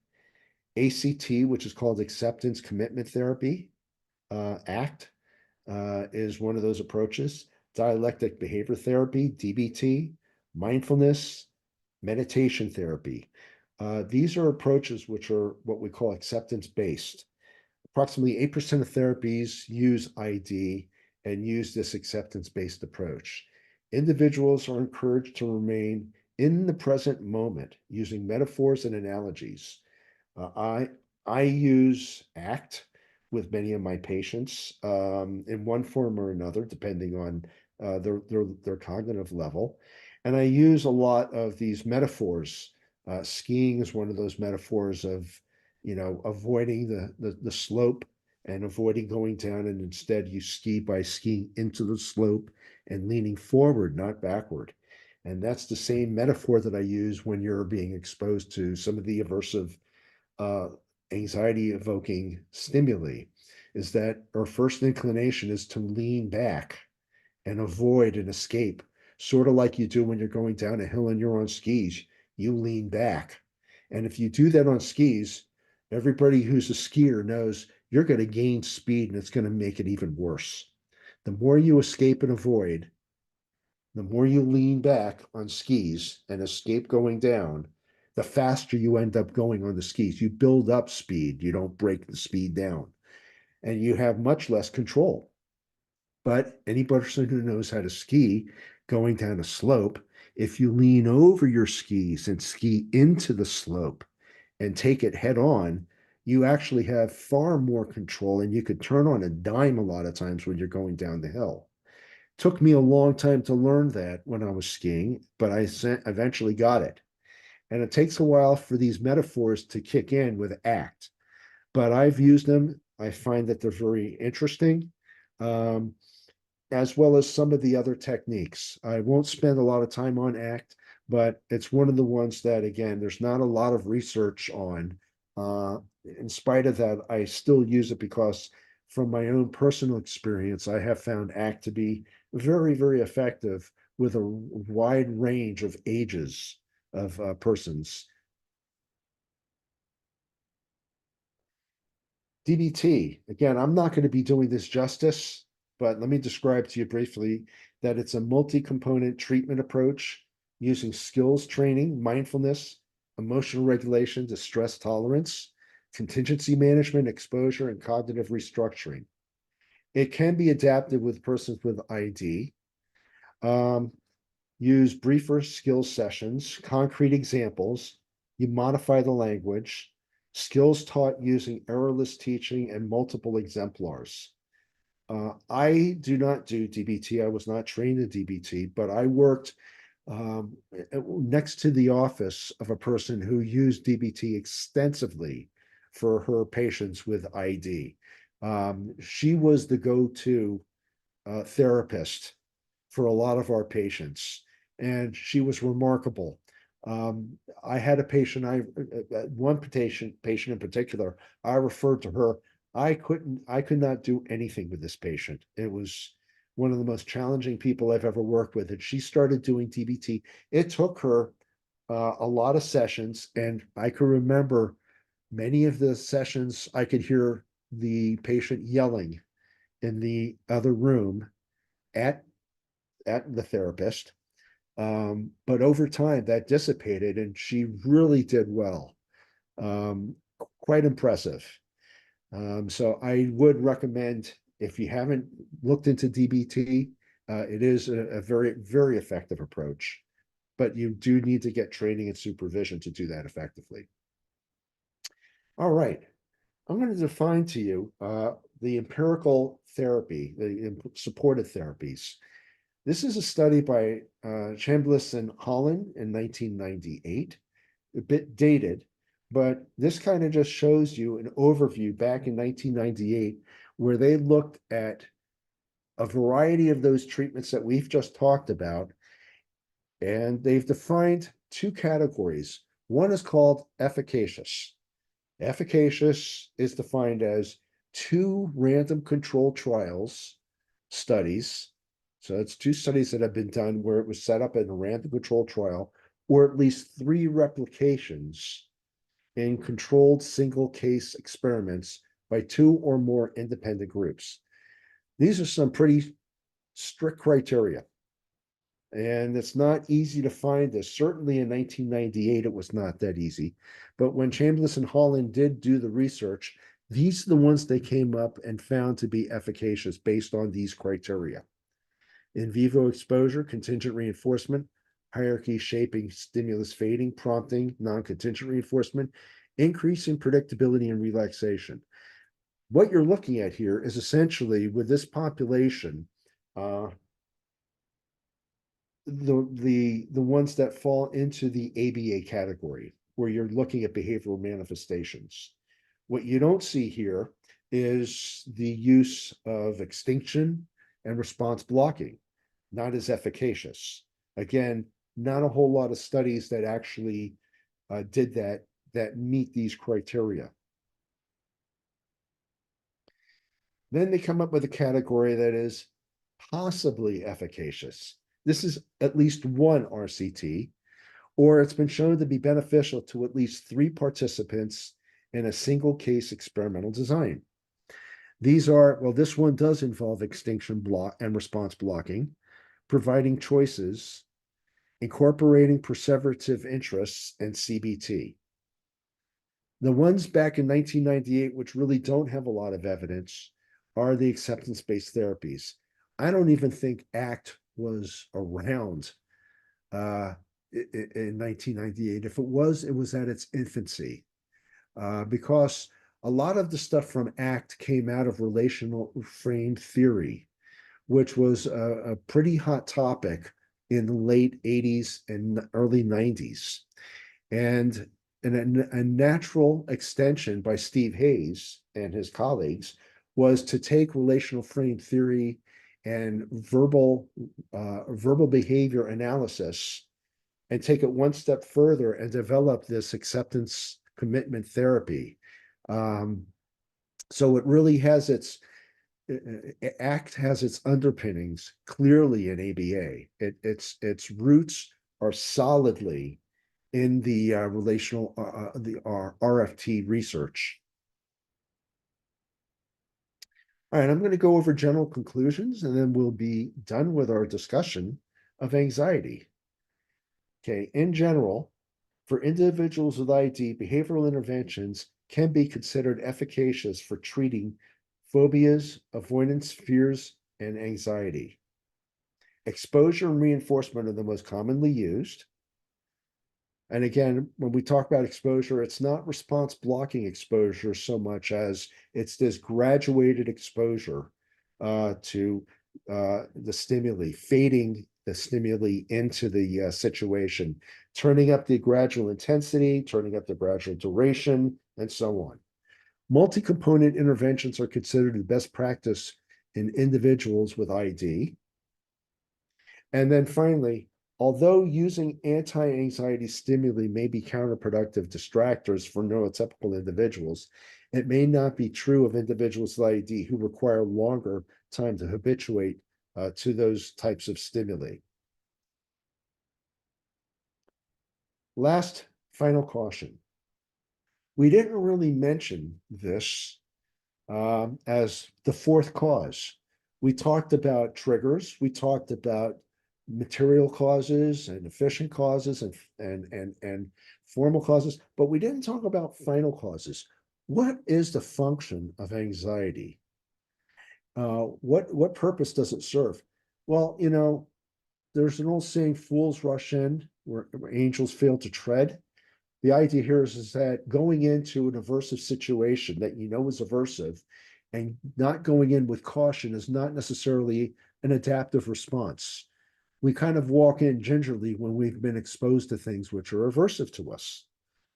ACT, which is called Acceptance Commitment Therapy, ACT, is one of those approaches. Dialectic behavior therapy, DBT, mindfulness, meditation therapy. These are approaches which are what we call acceptance based. Approximately 8% of therapies use ID and use this acceptance based approach. Individuals are encouraged to remain in the present moment using metaphors and analogies. Uh, I I use ACT with many of my patients in one form or another, depending on their cognitive level, and I use a lot of these metaphors. Skiing is one of those metaphors of, avoiding the slope and avoiding going down, and instead you ski by skiing into the slope and leaning forward, not backward. And that's the same metaphor that I use when you're being exposed to some of the aversive uh, anxiety evoking stimuli, is that our first inclination is to lean back and avoid and escape, sort of like you do when you're going down a hill and you're on skis. You lean back. And if you do that on skis, everybody who's a skier knows you're going to gain speed and it's going to make it even worse. The more you escape and avoid, the more you lean back on skis and escape going down, the faster you end up going on the skis. You build up speed, you don't break the speed down, and you have much less control. But any person who knows how to ski going down a slope, if you lean over your skis and ski into the slope and take it head on, you actually have far more control and you could turn on a dime a lot of times when you're going down the hill. Took me a long time to learn that when I was skiing, but I eventually got it. And it takes a while for these metaphors to kick in with ACT, but I've used them. I find that they're very interesting, um, as well as some of the other techniques. I won't spend a lot of time on ACT, but it's one of the ones that, again, there's not a lot of research on. In spite of that, I still use it because, from my own personal experience, I have found ACT to be very, very effective with a wide range of ages of persons. DBT, again, I'm not going to be doing this justice, but let me describe to you briefly that it's a multi-component treatment approach using skills training, mindfulness, emotional regulation, distress tolerance, contingency management, exposure, and cognitive restructuring. It can be adapted with persons with ID. Um, Use briefer skills sessions, concrete examples. You modify the language. Skills taught using errorless teaching and multiple exemplars. I do not do DBT. I was not trained in DBT, but I worked next to the office of a person who used DBT extensively for her patients with ID. She was the go-to therapist for a lot of our patients, and she was remarkable. I had a patient, one patient in particular, I referred to her. I could not do anything with this patient. It was one of the most challenging people I've ever worked with, and she started doing DBT. It took her a lot of sessions, and I can remember many of the sessions. I could hear the patient yelling in the other room at the therapist. But over time, that dissipated, and she really did well. Quite impressive. So I would recommend, if you haven't looked into DBT, it is a very, very effective approach, but you do need to get training and supervision to do that effectively. All right. I'm going to define to you the empirical therapy, the supported therapies. This is a study by Chambliss and Holland in 1998, a bit dated, but this kind of just shows you an overview back in 1998 where they looked at a variety of those treatments that we've just talked about, and they've defined two categories. One is called efficacious. Efficacious is defined as two random control trials, studies. So it's two studies that have been done where it was set up in a random control trial, or at least three replications in controlled single case experiments by two or more independent groups. These are some pretty strict criteria. And it's not easy to find this. Certainly in 1998, it was not that easy. But when Chambliss and Holland did do the research, these are the ones they came up and found to be efficacious based on these criteria. In vivo exposure, contingent reinforcement, hierarchy shaping, stimulus fading, prompting, non-contingent reinforcement, increase in predictability and relaxation. What you're looking at here is essentially with this population, the ones that fall into the ABA category, where you're looking at behavioral manifestations. What you don't see here is the use of extinction and response blocking, not as efficacious. Again, not a whole lot of studies that actually did that meet these criteria. Then they come up with a category that is possibly efficacious. This is at least one RCT, or it's been shown to be beneficial to at least three participants in a single case experimental design. These are, well, this one does involve extinction block and response blocking, providing choices, incorporating perseverative interests, and CBT. The ones back in 1998, which really don't have a lot of evidence, are the acceptance-based therapies. I don't even think ACT was around in 1998. If it was at its infancy, because a lot of the stuff from ACT came out of relational frame theory, which was a pretty hot topic in the late 80s and early 90s. And a natural extension by Steve Hayes and his colleagues was to take relational frame theory and verbal behavior analysis and take it one step further and develop this acceptance commitment therapy. So it really has ACT has its underpinnings clearly in ABA. Its roots are solidly in the relational the RFT research. All right, I'm going to go over general conclusions, and then we'll be done with our discussion of anxiety. Okay, in general, for individuals with ID, behavioral interventions can be considered efficacious for treating phobias, avoidance, fears, and anxiety. Exposure and reinforcement are the most commonly used. And again, when we talk about exposure, it's not response blocking exposure so much as it's this graduated exposure to the stimuli, fading the stimuli into the situation, turning up the gradual intensity, turning up the gradual duration, and so on. Multi-component interventions are considered the best practice in individuals with ID. And then finally, although using anti-anxiety stimuli may be counterproductive distractors for neurotypical individuals, it may not be true of individuals with ID who require longer time to habituate to those types of stimuli. Last, final caution. We didn't really mention this as the fourth cause. We talked about triggers. We talked about material causes and efficient causes and formal causes, but we didn't talk about final causes. What is the function of anxiety? What purpose does it serve? Well, there's an old saying, fools rush in where angels fail to tread. The idea here is that going into an aversive situation that you know is aversive and not going in with caution is not necessarily an adaptive response. We kind of walk in gingerly when we've been exposed to things which are aversive to us.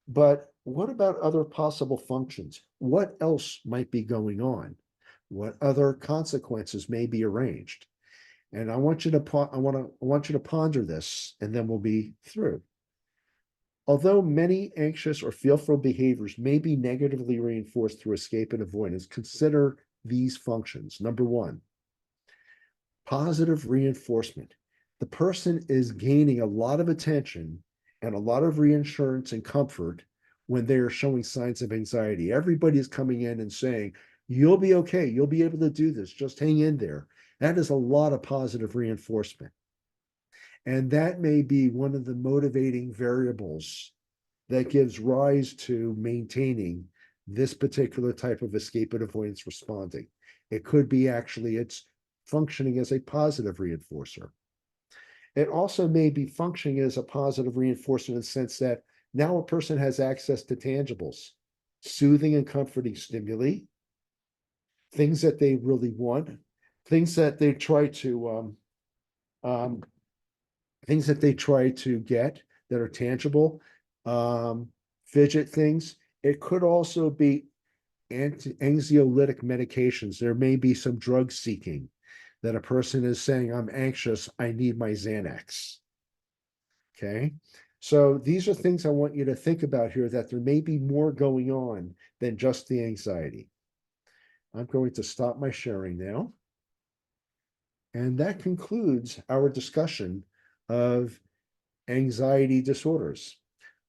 But what about other possible functions? What else might be going on? What other consequences may be arranged? And I want you to ponder this, and then we'll be through. Although many anxious or fearful behaviors may be negatively reinforced through escape and avoidance, consider these functions. Number one, positive reinforcement. The person is gaining a lot of attention and a lot of reassurance and comfort when they are showing signs of anxiety. Everybody is coming in and saying, you'll be okay. You'll be able to do this. Just hang in there. That is a lot of positive reinforcement. And that may be one of the motivating variables that gives rise to maintaining this particular type of escape and avoidance responding. It could be actually it's functioning as a positive reinforcer. It also may be functioning as a positive reinforcer in the sense that now a person has access to tangibles, soothing and comforting stimuli, things that they really want, things that they try to things that they try to get that are tangible, fidget things. It could also be anxiolytic medications. There may be some drug seeking that a person is saying, I'm anxious, I need my Xanax. Okay. So these are things I want you to think about here, that there may be more going on than just the anxiety. I'm going to stop my sharing now. And that concludes our discussion of anxiety disorders.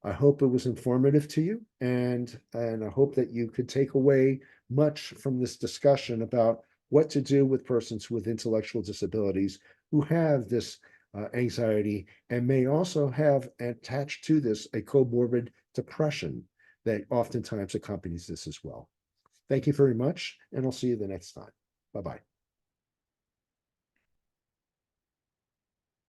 I hope it was informative to you, and I hope that you could take away much from this discussion about what to do with persons with intellectual disabilities who have this anxiety and may also have attached to this a comorbid depression that oftentimes accompanies this as well. Thank you very much, and I'll see you the next time. Bye-bye.